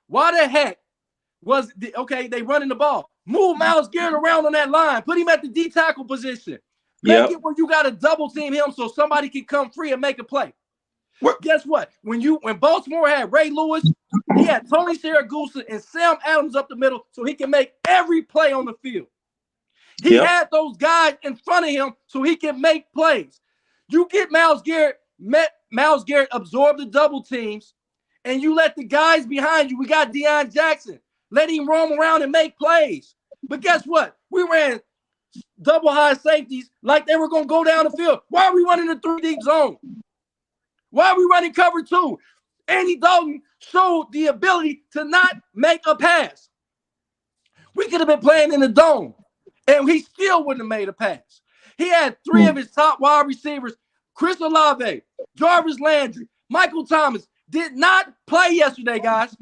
why the heck they running the ball? Move Myles Garrett around on that line, put him at the D tackle position, make it where you got to double team him so somebody can come free and make a play. Guess what? When Baltimore had Ray Lewis, he had Tony Siragusa and Sam Adams up the middle so he can make every play on the field. He had those guys in front of him so he can make plays. You get Myles Garrett absorb the double teams, and you let the guys behind you. We got Deion Jackson. Let him roam around and make plays. But guess what? We ran double high safeties like they were going to go down the field. Why are we running the 3-deep zone? Why are we running cover 2? Andy Dalton showed the ability to not make a pass. We could have been playing in the dome, and he still wouldn't have made a pass. He had 3 of his top wide receivers, Chris Olave, Jarvis Landry, Michael Thomas, did not play yesterday, guys.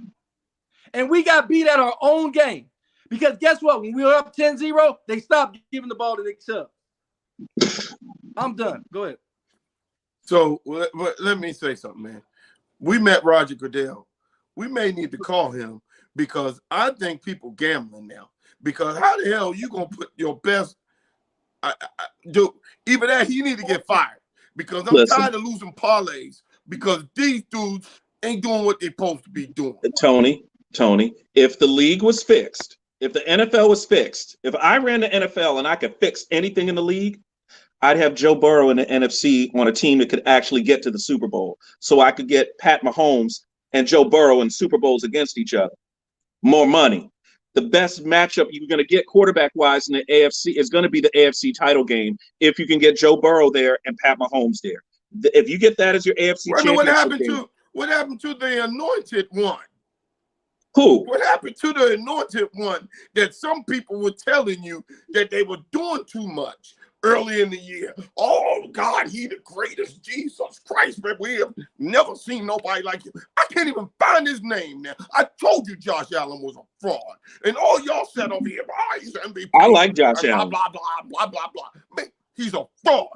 And we got beat at our own game. Because guess what? When we were up 10-0, they stopped giving the ball to Nick Chubb. I'm done. Go ahead. So let me say something, man. We met Roger Goodell. We may need to call him because I think people gambling now. Because how the hell you going to put your best even that, he need to get fired. Because I'm tired of losing parlays because these dudes ain't doing what they're supposed to be doing. Tony, if the league was fixed, if the NFL was fixed, if I ran the NFL and I could fix anything in the league, I'd have Joe Burrow in the NFC on a team that could actually get to the Super Bowl. So I could get Pat Mahomes and Joe Burrow in Super Bowls against each other. More money. The best matchup you're going to get quarterback-wise in the AFC is going to be the AFC title game if you can get Joe Burrow there and Pat Mahomes there. If you get that as your AFC championship game. What happened to the anointed one? Who? What happened to the anointed one that some people were telling you that they were doing too much? early in the year. Oh, God, he the greatest. Jesus Christ, man. We have never seen nobody like him. I can't even find his name now. I told you Josh Allen was a fraud. And all y'all said over here, he's MVP. I like Josh blah, Allen. blah, blah, blah, blah, blah. Man, he's a fraud.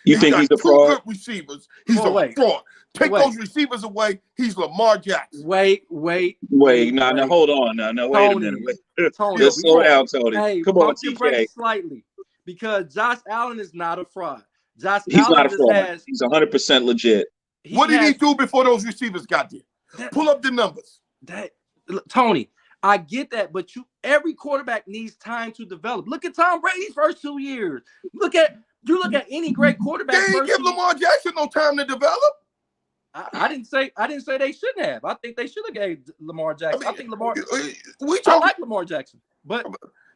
You think he's a two fraud? good receivers. He's a fraud. Take those receivers away. He's Lamar Jackson. Wait. Now, hold on. Now, wait a minute. Tony, just slow down, Tony. Hey, come on, TK. Slightly, because Josh Allen is not a fraud. He's not a fraud. He's 100% legit. What did he do before those receivers got there? Pull up the numbers. Tony, I get that, but every quarterback needs time to develop. Look at Tom Brady's first 2 years. Look at any great quarterback. They ain't give Lamar Jackson no time to develop. I didn't say they shouldn't have. I think they should have gave Lamar Jackson. I think Lamar. I like Lamar Jackson, but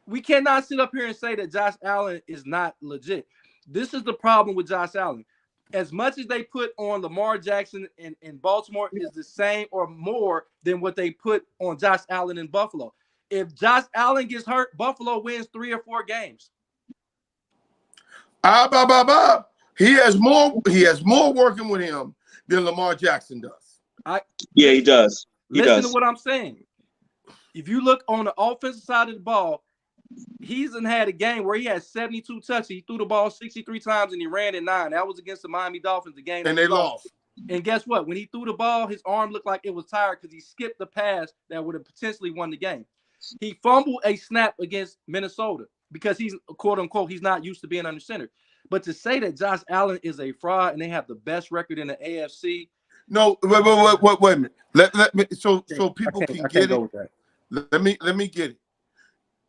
we cannot sit up here and say that Josh Allen is not legit. This is the problem with Josh Allen. As much as they put on Lamar Jackson in Baltimore is the same or more than what they put on Josh Allen in Buffalo. If Josh Allen gets hurt, Buffalo wins 3 or 4 games. He has more working with him than Lamar Jackson does. He does. Listen to what I'm saying. If you look on the offensive side of the ball, he's had a game where he had 72 touches. He threw the ball 63 times and he ran it 9. That was against the Miami Dolphins, the game. And they lost. And guess what? When he threw the ball, his arm looked like it was tired because he skipped the pass that would have potentially won the game. He fumbled a snap against Minnesota because he's, quote unquote, he's not used to being under center. But to say that Josh Allen is a fraud and they have the best record in the AFC. No, wait a minute. Let me so people can get it. Let me get it.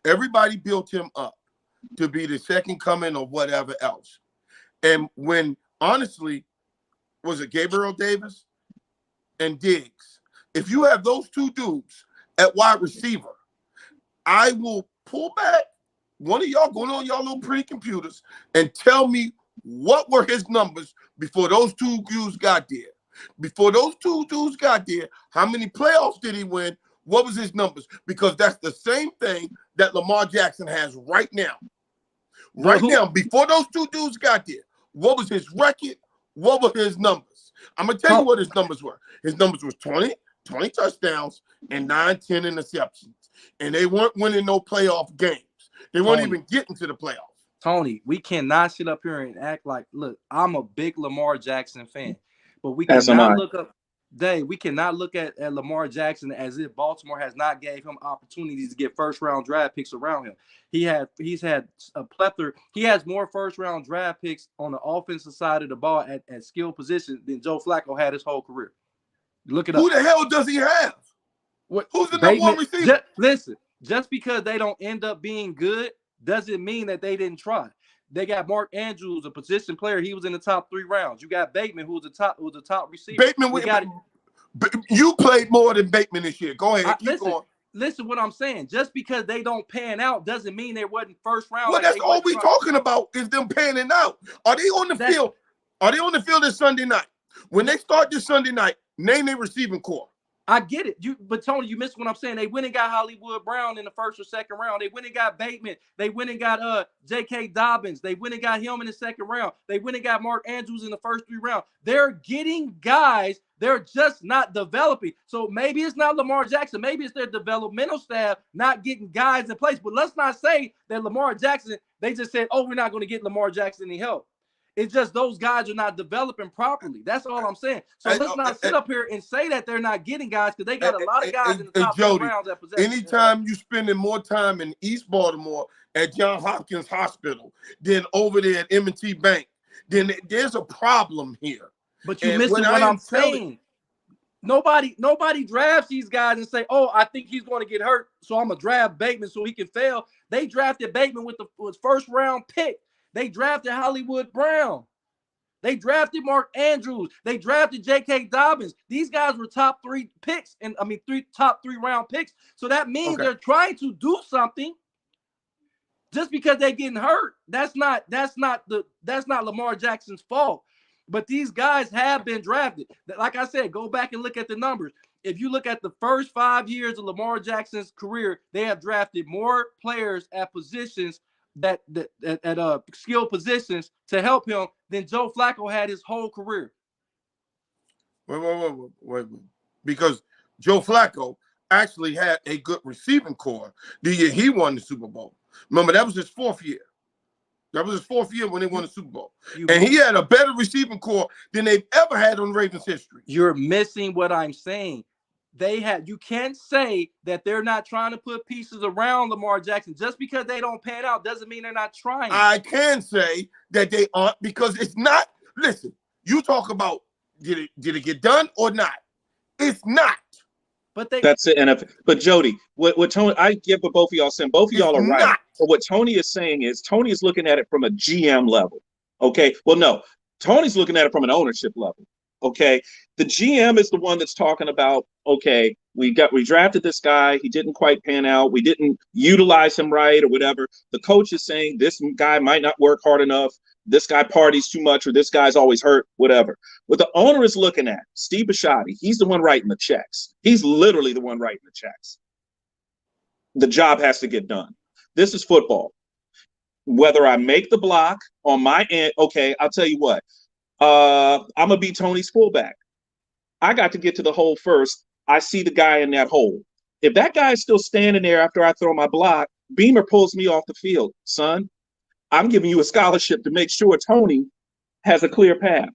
Everybody built him up to be the second coming or whatever else. And when honestly, was it Gabriel Davis and Diggs? If you have those two dudes at wide receiver, I will pull back. One of y'all going on y'all little pretty computers and tell me what were his numbers before those two dudes got there. Before those two dudes got there, how many playoffs did he win? What was his numbers? Because that's the same thing that Lamar Jackson has right now. Right now, before those two dudes got there, what was his record? What were his numbers? I'm going to tell you what his numbers were. His numbers was 20 touchdowns and 9-10 interceptions. And they weren't winning no playoff games. They weren't even getting to the playoffs. Tony, we cannot sit up here and act like, look, I'm a big Lamar Jackson fan, but we cannot look up. We cannot look at Lamar Jackson as if Baltimore has not gave him opportunities to get first-round draft picks around him. He's had a plethora. He has more first-round draft picks on the offensive side of the ball at skill positions than Joe Flacco had his whole career. Look it up. Who the hell does he have? Who's the number one receiver? Listen, just because they don't end up being good doesn't mean that they didn't try. They got Mark Andrews, a position player. He was in the top 3 rounds. You got Bateman, who was the top receiver. You played more than Bateman this year. Go ahead. Keep going. Listen what I'm saying. Just because they don't pan out doesn't mean they wasn't first round. Well, that's all we talking about is them panning out. Are they on the field? Are they on the field this Sunday night? When they start this Sunday night, name their receiving core. I get it. But Tony, you missed what I'm saying. They went and got Hollywood Brown in the first or second round. They went and got Bateman. They went and got J.K. Dobbins. They went and got him in the second round. They went and got Mark Andrews in the first 3 rounds. They're getting guys. They're just not developing. So maybe it's not Lamar Jackson. Maybe it's their developmental staff not getting guys in place. But let's not say that Lamar Jackson, they just said, oh, we're not going to get Lamar Jackson any help. It's just those guys are not developing properly. That's all I'm saying. So let's not sit up here and say that they're not getting guys because they got a lot of guys in the top Jody, rounds at possession. Anytime you spending more time in East Baltimore at Johns Hopkins Hospital than over there at M&T Bank, then there's a problem here. But you're missing what I'm saying. Nobody drafts these guys and say, oh, I think he's going to get hurt, so I'm going to draft Bateman so he can fail. They drafted Bateman with the first-round pick. They drafted Hollywood Brown. They drafted Mark Andrews. They drafted J.K. Dobbins. These guys were top 3 picks, and top 3 round picks. So that means they're trying to do something. Just because they're getting hurt, that's not Lamar Jackson's fault. But these guys have been drafted. Like I said, go back and look at the numbers. If you look at the first 5 years of Lamar Jackson's career, they have drafted more players at positions at skill positions to help him than Joe Flacco had his whole career. Wait. Because Joe Flacco actually had a good receiving core the year he won the Super Bowl. Remember, that was his 4th year. That was his 4th year when they won the Super Bowl. And he had a better receiving core than they've ever had on Ravens history. You're missing what I'm saying. You can't say that they're not trying to put pieces around Lamar Jackson. Just because they don't pan out doesn't mean they're not trying. I can say that they aren't, because it's not. Listen, you talk about did it get done or not? It's not. But that's it. But Jody, what Tony, I give what both of y'all saying. Both of y'all are right. But what Tony is saying is Tony is looking at it from a GM level. Okay. Well, no, Tony's looking at it from an ownership level. Okay. The GM is the one that's talking about, okay, we drafted this guy. He didn't quite pan out. We didn't utilize him right or whatever. The coach is saying this guy might not work hard enough. This guy parties too much, or this guy's always hurt, whatever. What the owner is looking at, Steve Bisciotti, he's the one writing the checks. He's literally the one writing the checks. The job has to get done. This is football. Whether I make the block on my end, okay, I'll tell you what. I'm going to be Tony's fullback. I got to get to the hole first. I see the guy in that hole. If that guy is still standing there after I throw my block, Beamer pulls me off the field. Son, I'm giving you a scholarship to make sure Tony has a clear path.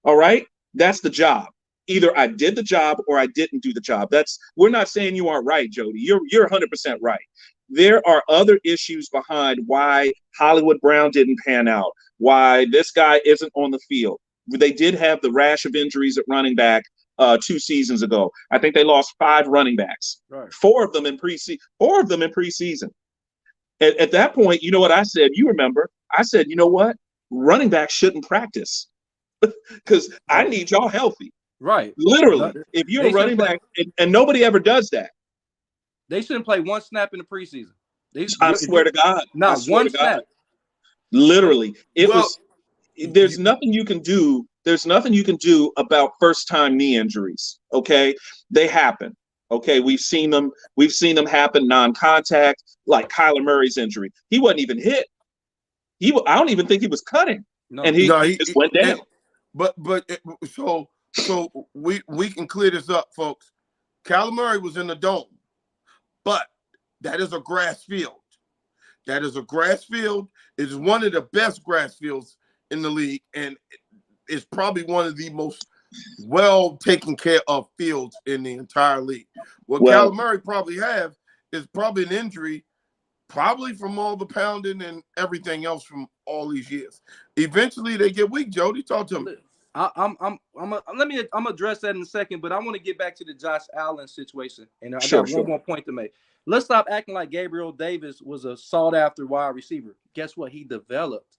All right? That's the job. Either I did the job or I didn't do the job. We're not saying you aren't right, Jody. You're 100% right. There are other issues behind why Hollywood Brown didn't pan out, why this guy isn't on the field. They did have the rash of injuries at running back 2 seasons ago. I think they lost 5 running backs, right. 4 of them in preseason. At that point, you know what I said? You remember? I said, you know what? Running backs shouldn't practice because I need y'all healthy. Right. Literally, if you're a running back, and nobody ever does that. They shouldn't play 1 snap in the preseason. I swear to God. Not 1 snap. Literally. There's nothing you can do. There's nothing you can do about first-time knee injuries. Okay. They happen. Okay. We've seen them happen non-contact, like Kyler Murray's injury. He wasn't even hit. I don't even think he was cutting. No. And he just went down. So we can clear this up, folks. Kyler Murray was in the dome, but that is a grass field. That is a grass field. It is one of the best grass fields in the league, and it's probably one of the most well taken care of fields in the entire league. What Kyler Murray probably have is probably an injury, probably from all the pounding and everything else from all these years. Eventually, they get weak. Jody, talk to me. I'm gonna address that in a second, but I want to get back to the Josh Allen situation, and I got one more point to make. Let's stop acting like Gabriel Davis was a sought-after wide receiver. Guess what? He developed.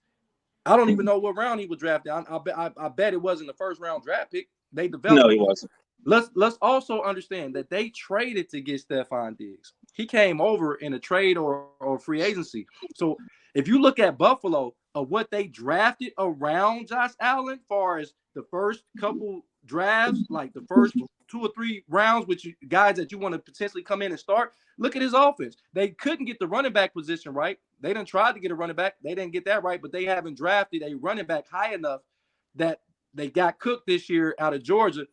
I don't even know what round he was drafted. I bet it wasn't the first-round draft pick. They developed. No, he wasn't. Let's also understand that they traded to get Stephon Diggs. He came over in a trade or free agency. So if you look at Buffalo of what they drafted around Josh Allen, far as the first couple drafts, like the first 2 or 3 rounds, which guys that you want to potentially come in and start, look at his offense. They couldn't get the running back position right. They done tried to get a running back. They didn't get that right, but they haven't drafted a running back high enough that they got cooked this year out of Georgia.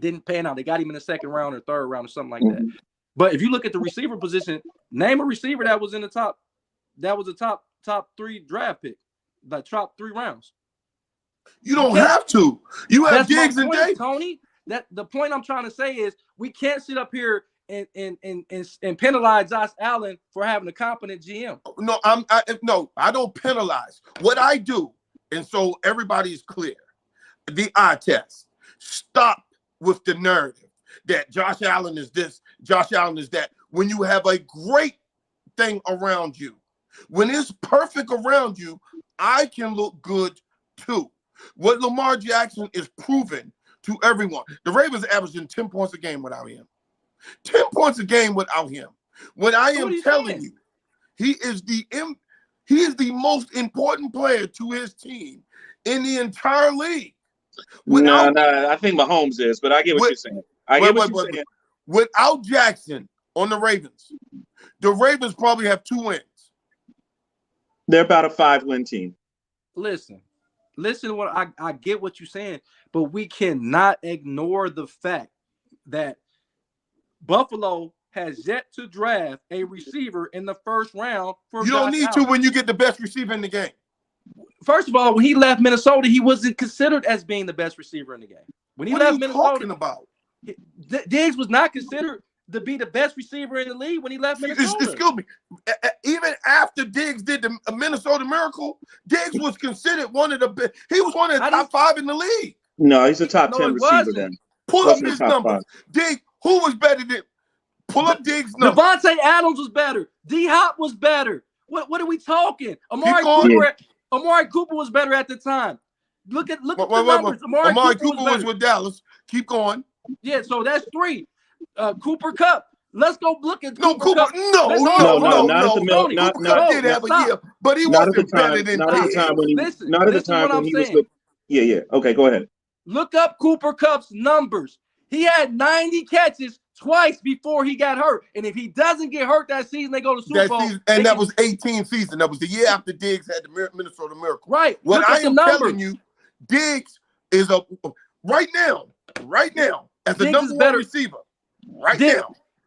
Didn't pan out. They got him in the 2nd round or 3rd round or something like that. But if you look at the receiver position, name a receiver that was in the top. That was a top 3 draft pick, the top 3 rounds. You don't have to. You have Diggs and Davis, Tony. That the point I'm trying to say is we can't sit up here and penalize Josh Allen for having a competent GM. No, I don't penalize. What I do, and so everybody's clear, the eye test. Stop with the narrative that Josh Allen is this, Josh Allen is that. When you have a great thing around you, when it's perfect around you, I can look good too. What Lamar Jackson is proven to everyone. The Ravens are averaging 10 points a game without him. 10 points a game without him. What I am telling you, he is the most important player to his team in the entire league. No, I think Mahomes is, but I get what you're saying. Without Jackson on the Ravens probably have 2 wins. They're about a 5-win team. Listen to what I get what you're saying, but we cannot ignore the fact that Buffalo has yet to draft a receiver in the first round for You don't Josh need Allen. to when you get the best receiver in the game. First of all, when he left Minnesota, he wasn't considered as being the best receiver in the game. When he What are left you Minnesota, talking about? Diggs was not considered to be the best receiver in the league when he left Minnesota. Excuse me. Even after Diggs did the Minnesota Miracle, Diggs was considered one of the best. He was one of the top 5 in the league. No, he's a top 10 it receiver wasn't. then. Pull up Wasn't his top numbers. 5. Diggs, who was better than? Pull up Diggs' numbers. Devontae Adams was better. D Hop was better. What are we talking? Amari Cooper was better at the time. Look at the numbers. Amari Cooper was with Dallas. Keep going. Yeah, so that's 3. Cooper Kupp. Let's go look at No, Cooper Kupp. not at the middle. Cooper Kupp did have a year, but he not at the wasn't time. better than Not at the time when he. Not at the time when he was with. Yeah. Okay, go ahead. Look up Cooper Kupp's numbers. He had 90 catches twice before he got hurt. And if he doesn't get hurt that season, they go to Super Bowl. That was 18 season. That was the year after Diggs had the Minnesota Miracle. Right. What I am telling you, Diggs is right now, as the number one receiver.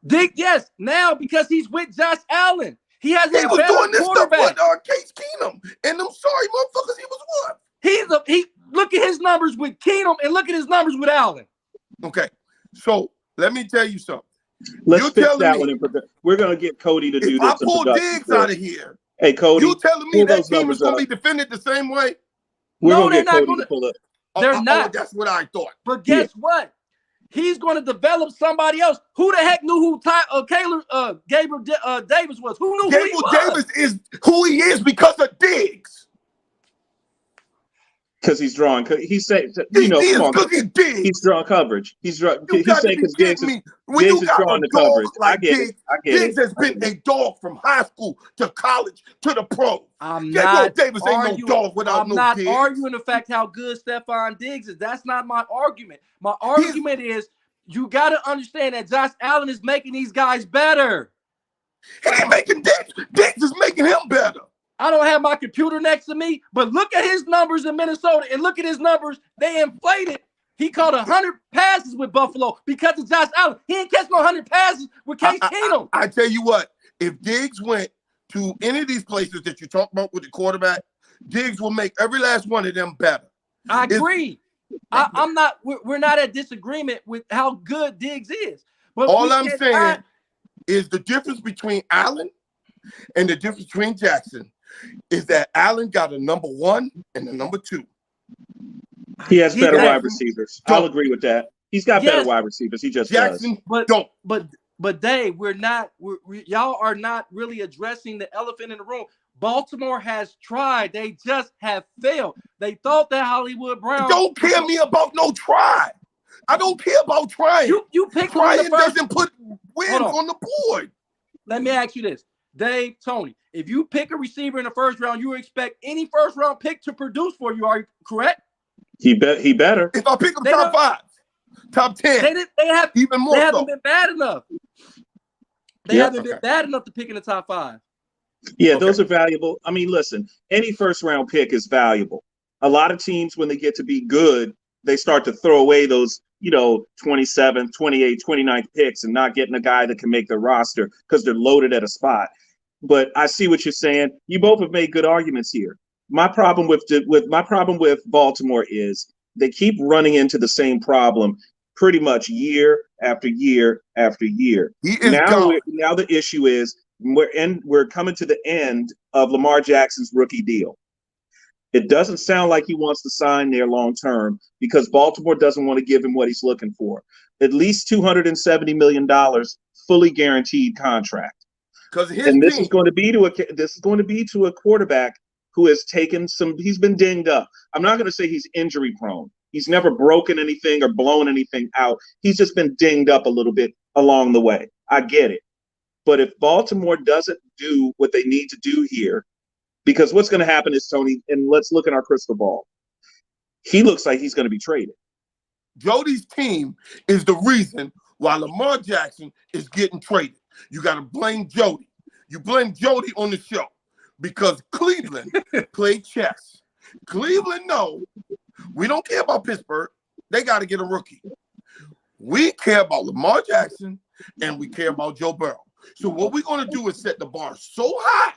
Diggs, yes, now because he's with Josh Allen. He has a better doing this quarterback. Stuff with Case Keenum. And I'm sorry, motherfuckers, he was what? Look at his numbers with Keenum and look at his numbers with Allen. Okay, so let me tell you something. Let's fix that one. We're going to get Cody to do this. If I pull Diggs out of here, hey, Cody, you telling me that team is going to be defended the same way? We're going to get Cody to pull up. They're not. That's what I thought. But guess what? He's going to develop somebody else. Who the heck knew who Gabriel Davis was? Who knew Gabriel Davis is who he is because of Diggs. Because he's drawing. He's saying, come on. He's drawing coverage. He's saying because Diggs is drawing the coverage. I get it. Diggs has been a dog from high school to college to the pro. Davis ain't no dog without I'm not arguing the fact how good Stephon Diggs is. That's not my argument. My argument is you got to understand that Josh Allen is making these guys better. He ain't making Diggs. Diggs is making him better. I don't have my computer next to me, but look at his numbers in Minnesota and look at his numbers. They inflated. He caught 100 passes with Buffalo because of Josh Allen. He ain't catch no 100 passes with Case Keenum. I tell you what, if Diggs went to any of these places that you talk about with the quarterback, Diggs will make every last one of them better. I agree. We're not at disagreement with how good Diggs is. But all I'm saying is the difference between Allen and the difference between Jackson is that Allen got a number 1 and a number 2. He has better wide receivers. I'll agree with that. He's got better wide receivers. He just Jackson does. But Dave, y'all are not really addressing the elephant in the room. Baltimore has tried. They just have failed. They thought that Hollywood Brown. Don't care me about no try. I don't care about trying. You pick trying doesn't put wins on the board. Let me ask you this. Dave, Tony, if you pick a receiver in the first round, you expect any first round pick to produce for you. Are you correct? He better. If I pick him top 5, top 10, they have even more. They haven't been bad enough. They haven't been bad enough to pick in the top 5. Yeah, those are valuable. I mean, listen, any first round pick is valuable. A lot of teams, when they get to be good, they start to throw away those, 27th, 28th, 29th picks and not getting a guy that can make the roster because they're loaded at a spot. But I see what you're saying. You both have made good arguments here. My problem with Baltimore is they keep running into the same problem pretty much year after year after year. Now the issue is we're coming to the end of Lamar Jackson's rookie deal. It doesn't sound like he wants to sign there long term because Baltimore doesn't want to give him what he's looking for. At least $270 million, fully guaranteed contract. This is going to be to a quarterback who has taken he's been dinged up. I'm not going to say he's injury prone. He's never broken anything or blown anything out. He's just been dinged up a little bit along the way. I get it. But if Baltimore doesn't do what they need to do here, because what's going to happen is, Tony, and let's look at our crystal ball. He looks like he's going to be traded. Jody's team is the reason why Lamar Jackson is getting traded. You got to blame Jody. You blame Jody on the show. because Cleveland played chess. Cleveland, no, we don't care about Pittsburgh. They got to get a rookie. We care about Lamar Jackson and we care about Joe Burrow. So what we're going to do is set the bar so high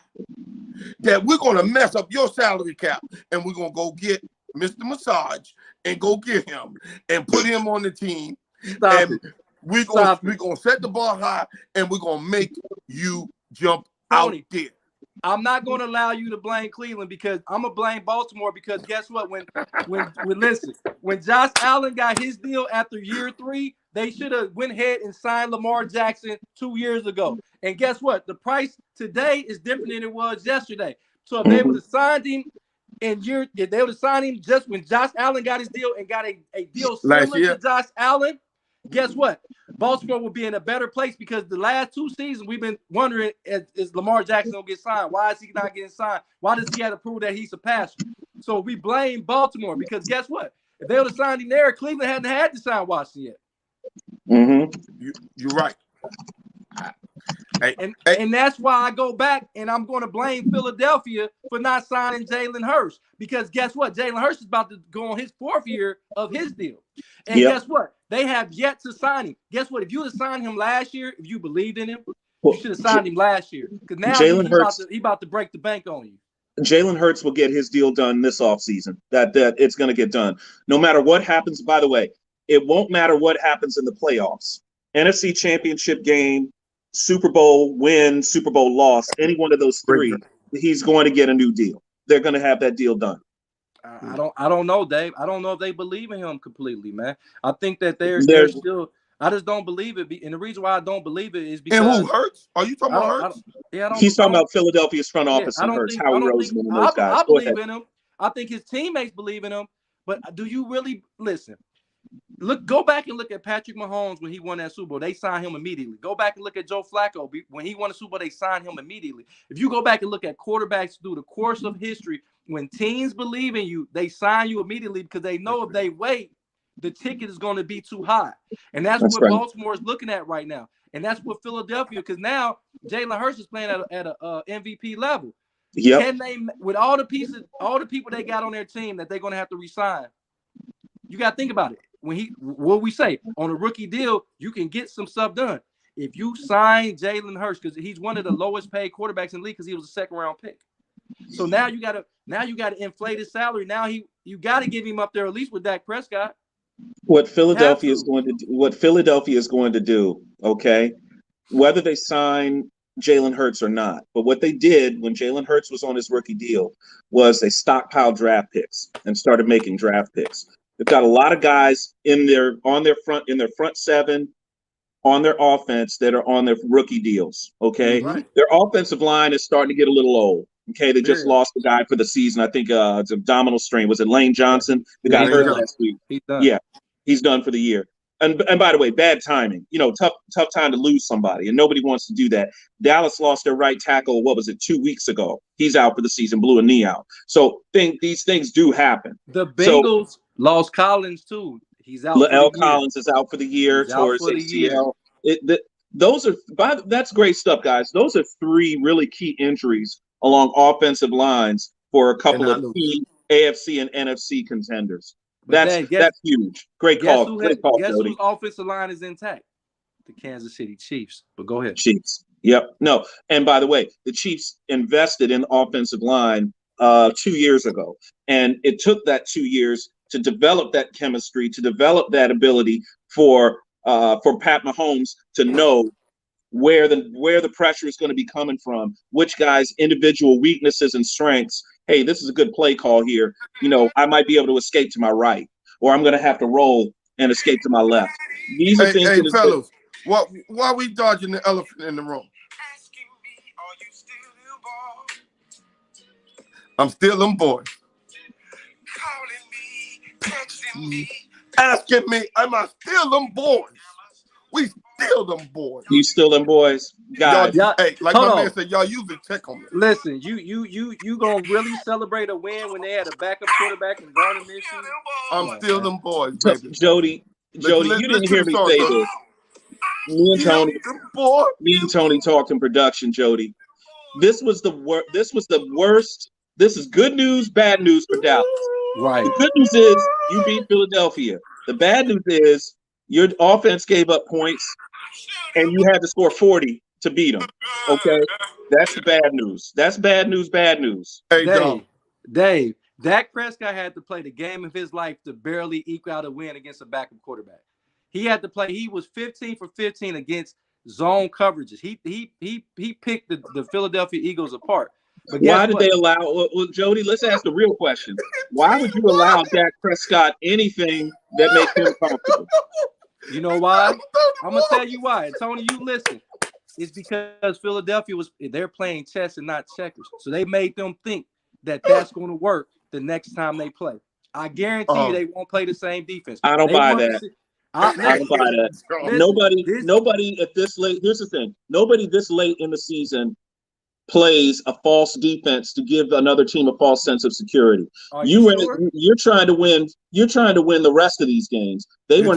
that we're going to mess up your salary cap and we're going to go get Mr. Massage and go get him and put him on the team. We're going to set the bar high and we're going to make you jump out there. I'm not going to allow you to blame Cleveland because I'm going to blame Baltimore because guess what? When Josh Allen got his deal after year 3, they should have went ahead and signed Lamar Jackson 2 years ago. And guess what? The price today is different than it was yesterday. So if they would have signed him if they would have signed him just when Josh Allen got his deal and got a deal similar to Josh Allen, guess what? Baltimore will be in a better place because the last 2 seasons we've been wondering is Lamar Jackson gonna get signed? Why is he not getting signed? Why does he have to prove that he's a passer? So we blame Baltimore because guess what? If they would have signed him there, Cleveland hadn't had to sign Washington yet. You're right. And that's why I go back and I'm going to blame Philadelphia for not signing Jalen Hurts because guess what? Jalen Hurts is about to go on his 4th year of his deal. And guess what? They have yet to sign him. Guess what? If you had signed him last year, if you believed in him, you should have signed him last year because now he's about to break the bank on you. Jalen Hurts will get his deal done this offseason. That it's going to get done. No matter what happens, by the way, it won't matter what happens in the playoffs. NFC Championship game, Super Bowl win, Super Bowl loss, any one of those 3, he's going to get a new deal. They're going to have that deal done. I don't know, Dave. I don't know if they believe in him completely, man. I think that they're still. I just don't believe it. And the reason why I don't believe it is because. And who Hurts? Are you talking about Hurts? He's talking about Philadelphia's front office and Hurts, Howie Roseman, and those guys. I believe in him. I think his teammates believe in him. But do you really listen? Go back and look at Patrick Mahomes when he won that Super Bowl. They signed him immediately. Go back and look at Joe Flacco. When he won the Super Bowl, they signed him immediately. If you go back and look at quarterbacks through the course of history, when teams believe in you, they sign you immediately because they know if they wait, the ticket is going to be too high. And that's what Baltimore is looking at right now. And that's what Philadelphia, because now Jalen Hurts is playing at a MVP level. Yep. Can they, with all the people they got on their team that they're going to have to resign, you got to think about it. What we say on a rookie deal, you can get some stuff done. If you sign Jalen Hurts, because he's one of the lowest paid quarterbacks in the league because he was a 2nd round pick. So now you gotta inflate his salary. Now you gotta give him up there at least with Dak Prescott. What Philadelphia is going to do, okay, whether they sign Jalen Hurts or not, but what they did when Jalen Hurts was on his rookie deal was they stockpiled draft picks and started making draft picks. They've got a lot of guys in their front 7 on their offense that are on their rookie deals. Okay, Their offensive line is starting to get a little old. Okay, they just lost the guy for the season. I think it's a abdominal strain. Was it Lane Johnson? The guy hurt last week. Yeah, he's done for the year. And by the way, bad timing. Tough time to lose somebody, and nobody wants to do that. Dallas lost their right tackle. What was it? 2 weeks ago. He's out for the season. Blew a knee out. So these things do happen. The Bengals lost Collins too. He's out. Lael Collins is out for the year towards ACL. That's great stuff, guys. Those are 3 really key injuries along offensive lines for a couple of key AFC and NFC contenders. That's huge. Great call. Guess whose offensive line is intact? The Kansas City Chiefs. But go ahead. Chiefs. Yep. No. And by the way, the Chiefs invested in offensive line 2 years ago, and it took that 2 years to develop that chemistry, to develop that ability for Pat Mahomes to know where the pressure is going to be coming from, which guys' individual weaknesses and strengths. Hey, this is a good play call here. I might be able to escape to my right, or I'm going to have to roll and escape to my left. These are things. Hey, fellas, why are we dodging the elephant in the room? I'm still them boys. Calling me, texting me, asking me, am I still them boys? We still them boys. You still them boys, guys. Hey, like my man said, y'all usually check on me. Listen, you gonna really celebrate a win when they had a backup quarterback in Gardner Minshew? I'm still them boys, baby. Jody, you didn't hear me say this. Me and Tony talked in production, Jody. This was the worst. This is good news, bad news for Dallas. Right. The good news is you beat Philadelphia. The bad news is your offense gave up points, and you had to score 40 to beat them. Okay, that's the bad news. That's bad news. Bad news. Hey, Dom. Dave, Dak Prescott had to play the game of his life to barely equal out a win against a backup quarterback. He had to play. He was 15 for 15 against zone coverages. He picked the Philadelphia Eagles apart. But why did they allow? Well, Jody, let's ask the real question. Why would you allow Dak Prescott anything that makes him comfortable? You know why? I'm gonna tell you why. Tony, you listen. It's because Philadelphia they're playing chess and not checkers. So they made them think that that's going to work the next time they play. I guarantee you they won't play the same defense. I don't buy that. I don't buy that. Listen, nobody at this late. Here's the thing. Nobody this late in the season plays a false defense to give another team a false sense of security. You're trying to win. You're trying to win the rest of these games. You were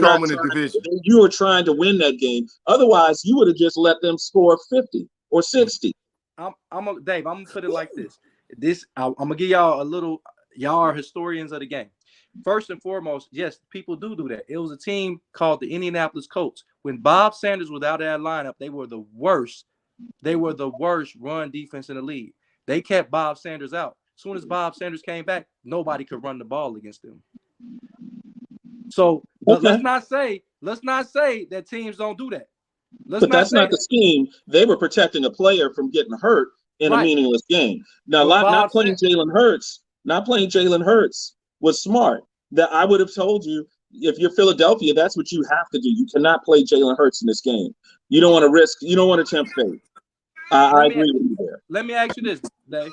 trying to win that game. Otherwise, you would have just let them score 50 or 60. Dave, I'm gonna put it like this. I'm gonna give y'all a little. Y'all are historians of the game. First and foremost, yes, people do that. It was a team called the Indianapolis Colts. When Bob Sanders was out of that lineup, they were the worst. They were the worst run defense in the league. They kept Bob Sanders out. As soon as Bob Sanders came back, nobody could run the ball against them. So let's not say that teams don't do that. But that's not the scheme. They were protecting a player from getting hurt in a meaningless game. Now, not playing Jalen Hurts was smart. That I would have told you, if you're Philadelphia, that's what you have to do. You cannot play Jalen Hurts in this game. You don't want to risk. You don't want to tempt fate. I agree with you there. Let me ask you this, Dave.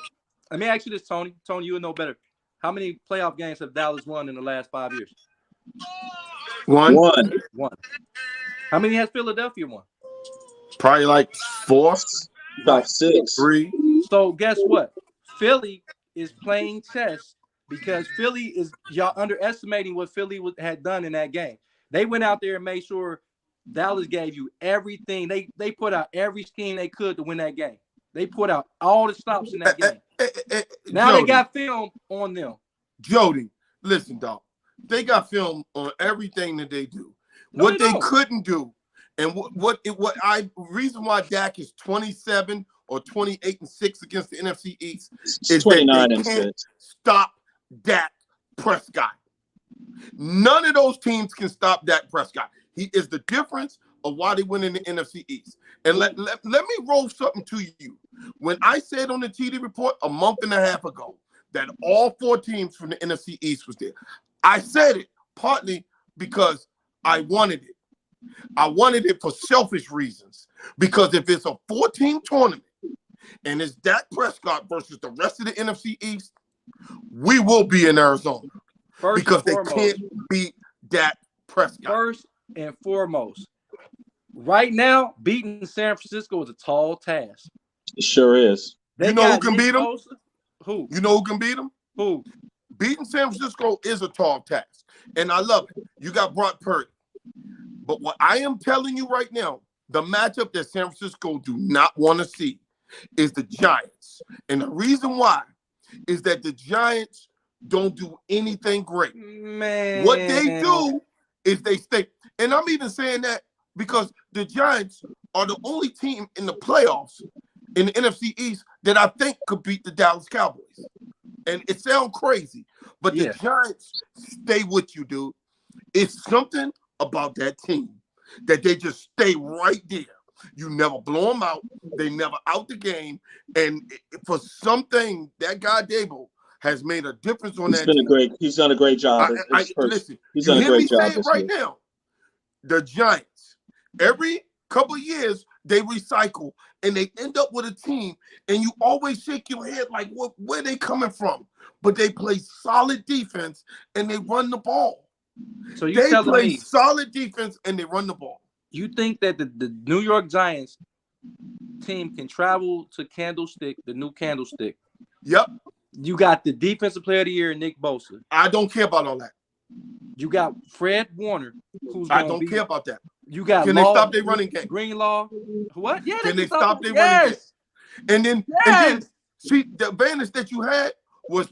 Let me ask you this, Tony. Tony, you would know better. How many playoff games have Dallas won in the last 5 years? One. How many has Philadelphia won? Probably like 4, about 6, 3. So guess what? Philly is playing chess because y'all underestimating what Philly had done in that game. They went out there and made sure Dallas gave you everything. They put out every scheme they could to win that game. They put out all the stops in that game. Now Jody, they got film on them. Jody, listen, dog. They got film on everything that they do. No, what they couldn't do, and reason why Dak is 27 or 28-6 against the NFC East is 29 that they can't stop Dak Prescott. None of those teams can stop Dak Prescott. He is the difference of why they win in the NFC East. And let me roll something to you. When I said on the TD report a month and a half ago that all 4 teams from the NFC East was there, I said it partly because I wanted it. I wanted it for selfish reasons. Because if it's a 4-team tournament and it's Dak Prescott versus the rest of the NFC East, we will be in Arizona. Because they can't beat Dak Prescott. First and foremost, right now, beating San Francisco is a tall task. It sure is. You know who can beat them? Who? You know who can beat them? Who? Beating San Francisco is a tall task. And I love it. You got Brock Purdy. But what I am telling you right now, the matchup that San Francisco do not want to see is the Giants. And the reason why is that the Giants don't do anything great. Man. What they do is they stay. And I'm even saying that because the Giants are the only team in the playoffs in the NFC East that I think could beat the Dallas Cowboys. And it sounds crazy, but the Giants stay with you, dude. It's something about that team that they just stay right there. You never blow them out. They never out the game. And for something, that guy Dable has made a difference on that team. He's done a great job. Listen, he's done a great job right now. The Giants, every couple of years, they recycle and they end up with a team, and you always shake your head like, where they coming from? But they play solid defense and they run the ball. So they play solid defense and they run the ball. You think that the New York Giants team can travel to Candlestick, the new Candlestick? Yep. You got the defensive player of the year, Nick Bosa. I don't care about all that. You got Fred Warner, I don't care about that. You got Can they stop their running game? Greenlaw. What? Yeah. Can they stop their running game? And then Yes. see the advantage that you had was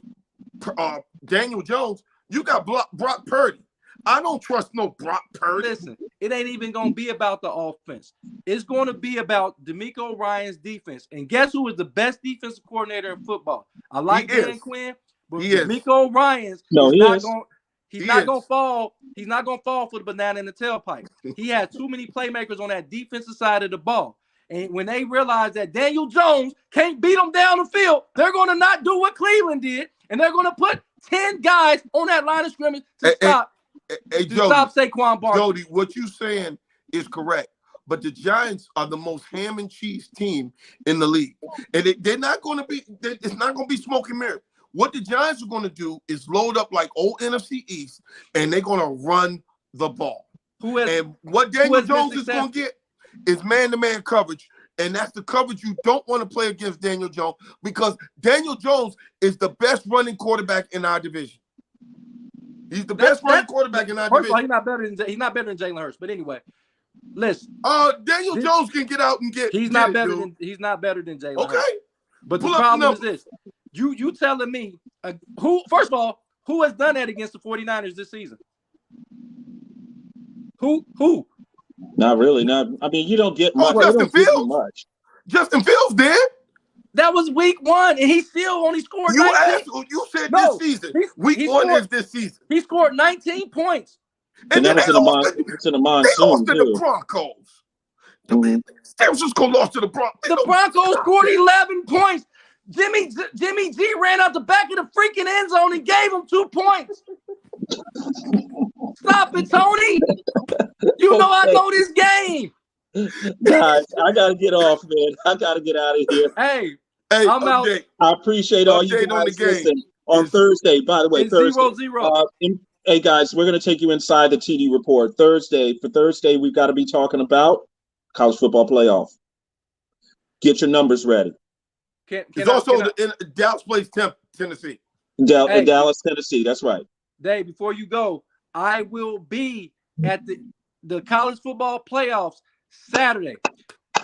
Daniel Jones. You got Brock Purdy. I don't trust no Brock Purdy. Listen, it ain't even going to be about the offense. It's going to be about DeMeco Ryans' defense. And guess who is the best defensive coordinator in football? I like Dan Quinn, but DeMeco Ryans is not going. He's not going to fall. He's not going to fall for the banana in the tailpipe. He had too many playmakers on that defensive side of the ball. And when they realize that Daniel Jones can't beat them down the field, they're going to not do what Cleveland did, and they're going to put 10 guys on that line of scrimmage to stop Saquon Barkley. Jody, what you saying is correct, but the Giants are the most ham and cheese team in the league, and they're not going to be. It's not going to be smoke and mirrors. What the Giants are going to do is load up like old NFC East, and they're going to run the ball. And what Daniel Jones is going to get is man-to-man coverage, and that's the coverage you don't want to play against Daniel Jones, because Daniel Jones is the best running quarterback in our division. He's the best running quarterback in our division. First of all, he's not better than Jalen Hurts. But anyway, listen. Daniel Jones can get out and get. He's not better than Jalen Hurts. Okay. But the problem is this: you telling me who? First of all, who has done that against the 49ers this season? Who? Not really. I mean, you don't get much. Justin Fields. Justin Fields did. That was week 1, and he still only scored 19. You said this season. Week 1 is this season. He scored 19 points. And then that was in the monsoon. They lost to the Broncos. San Francisco lost to the Broncos. The Broncos scored 11 points. Jimmy G ran out the back of the freaking end zone and gave him 2 points. Stop it, Tony. You know I know this game. Guys, I gotta get off, man. I gotta get out of here. Hey, I'm out. I appreciate all you guys listening on Thursday. By the way, Thursday. 0-0. Hey guys, we're gonna take you inside the TD report Thursday. For Thursday, we've got to be talking about college football playoff. Get your numbers ready. It's also in Dallas plays Tennessee. Dallas, Tennessee. That's right. Dave, before you go, I will be at the college football playoffs Saturday.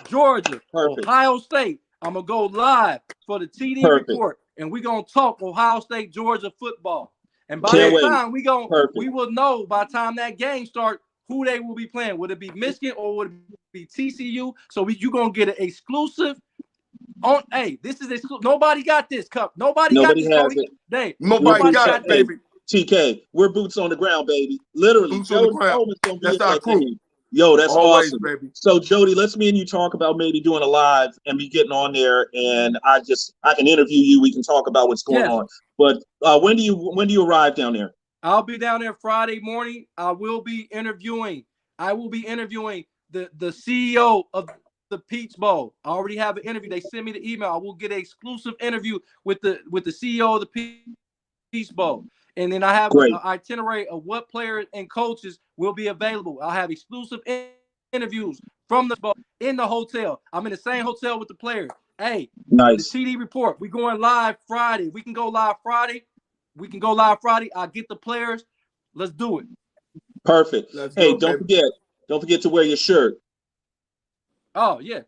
Georgia, Ohio State. I'm going to go live for the TD report, and we're going to talk Ohio State, Georgia football. And by that time, we will know by the time that game starts who they will be playing. Would it be Michigan or would it be TCU? So you're going to get an exclusive on. Hey, this is exclusive. Nobody got this cup. Nobody got this. Nobody got it, baby. TK, we're boots on the ground, baby. Literally. Boots on the ground. That's our crew. Yo, that's always awesome. Baby. So, Jody, let's me and you talk about maybe doing a live and me getting on there, and I can interview you. We can talk about what's going on. But when do you arrive down there? I'll be down there Friday morning. I will be interviewing the CEO of the Peach Bowl. I already have an interview. They sent me the email. I will get an exclusive interview with the CEO of the Peach Bowl. And then I have an itinerary of what players and coaches will be available. I'll have exclusive interviews from the bowl in the hotel. I'm in the same hotel with the players. Hey, nice. The TD report. We're going live Friday. We can go live Friday. I'll get the players. Let's do it. Perfect. Don't forget to wear your shirt. Oh, yeah.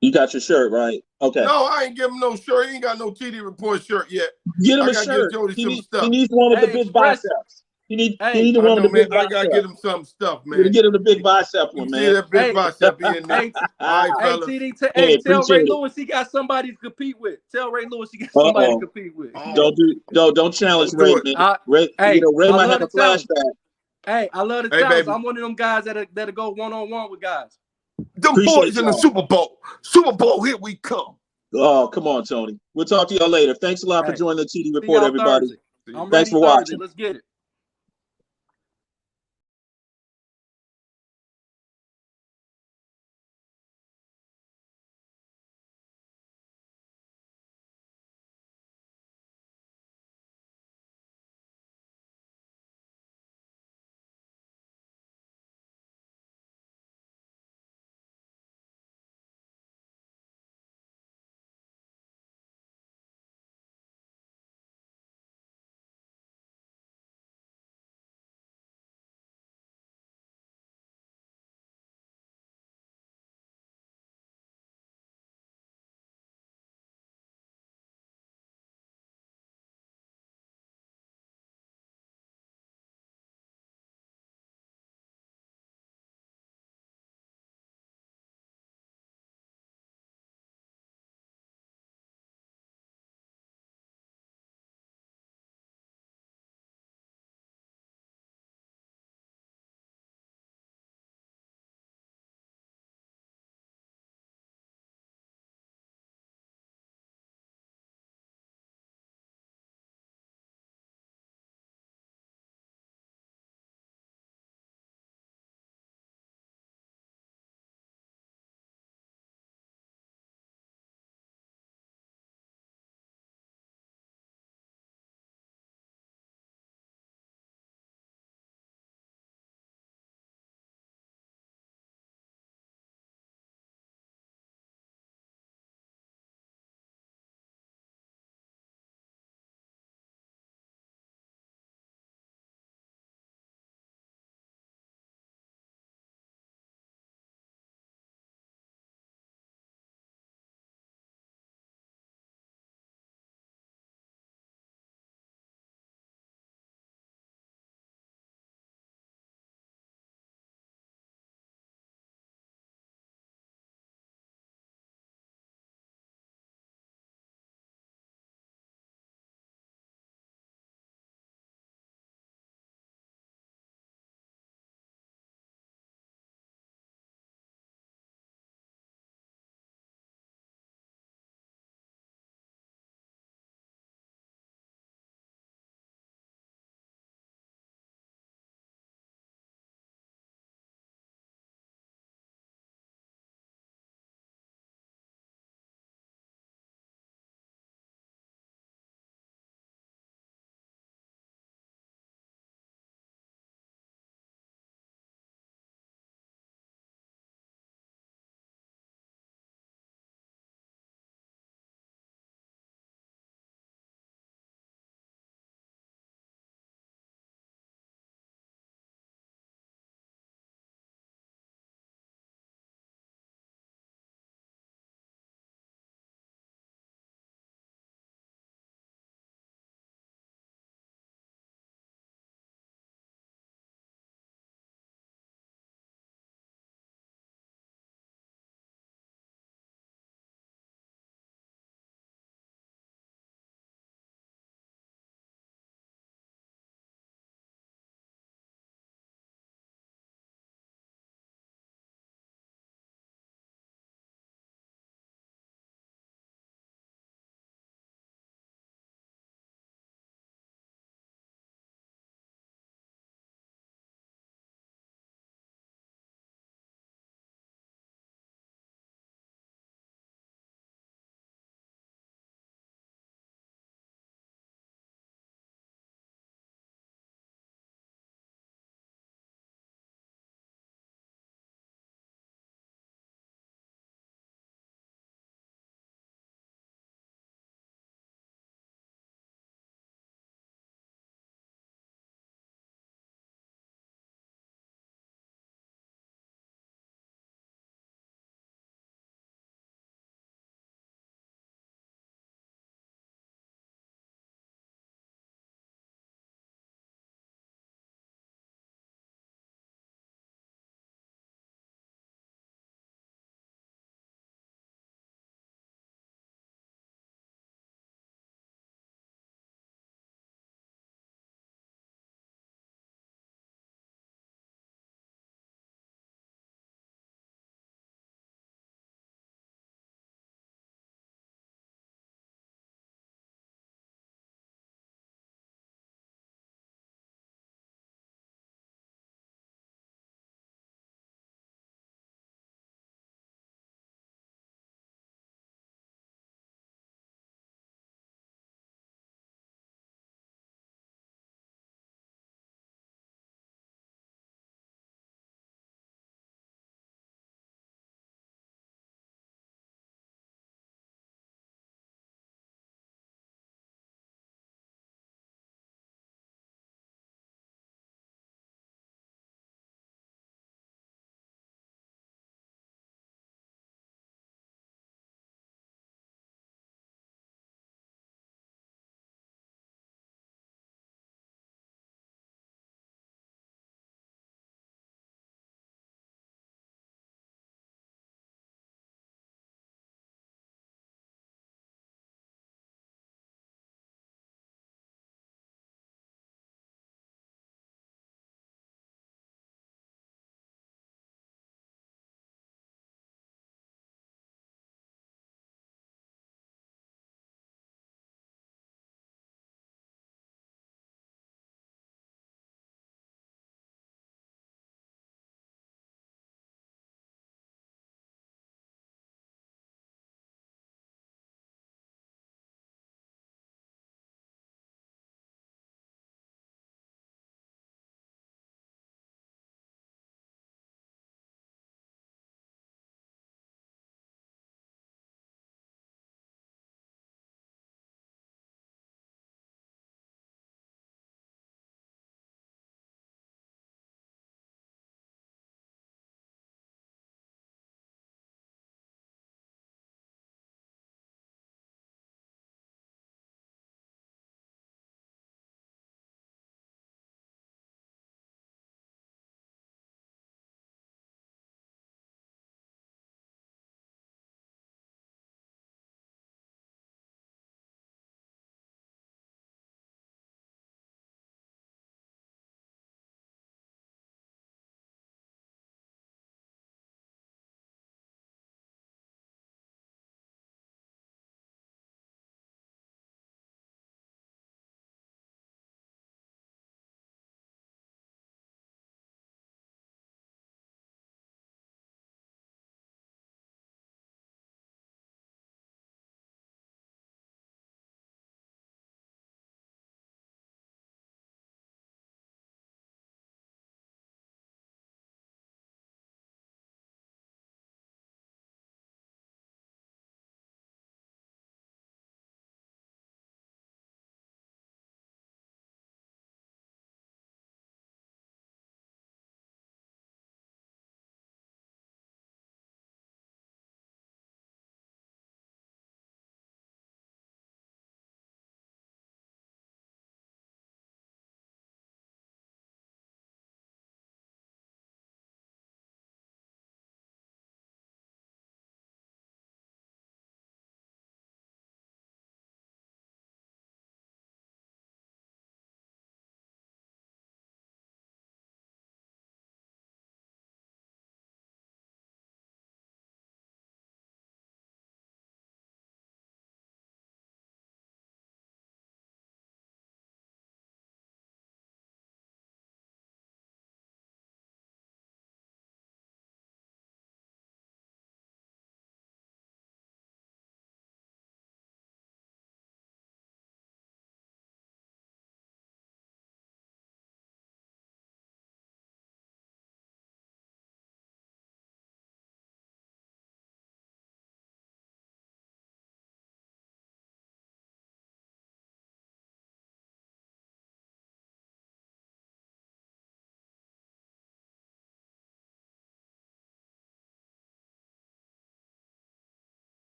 You got your shirt, right? Okay. No, I ain't give him no shirt. He ain't got no TD report shirt yet. Get him a shirt. He needs one of the big biceps. He needs one of the big biceps. I gotta get him some stuff, man. Get him the big bicep one, man. See that big bicep in there. All right, fellas. TD, tell Ray Lewis he got somebody to compete with. Tell Ray Lewis he got somebody to compete with. Don't challenge Ray, man. Ray might have a flashback. Hey, I love the challenge. I'm one of them guys that'll go one-on-one with guys. Them boys in the Super Bowl. Super Bowl, here we come. Oh, come on, Tony. We'll talk to y'all later. Thanks a lot for joining the TD report, everybody. Thanks for watching. Let's get it.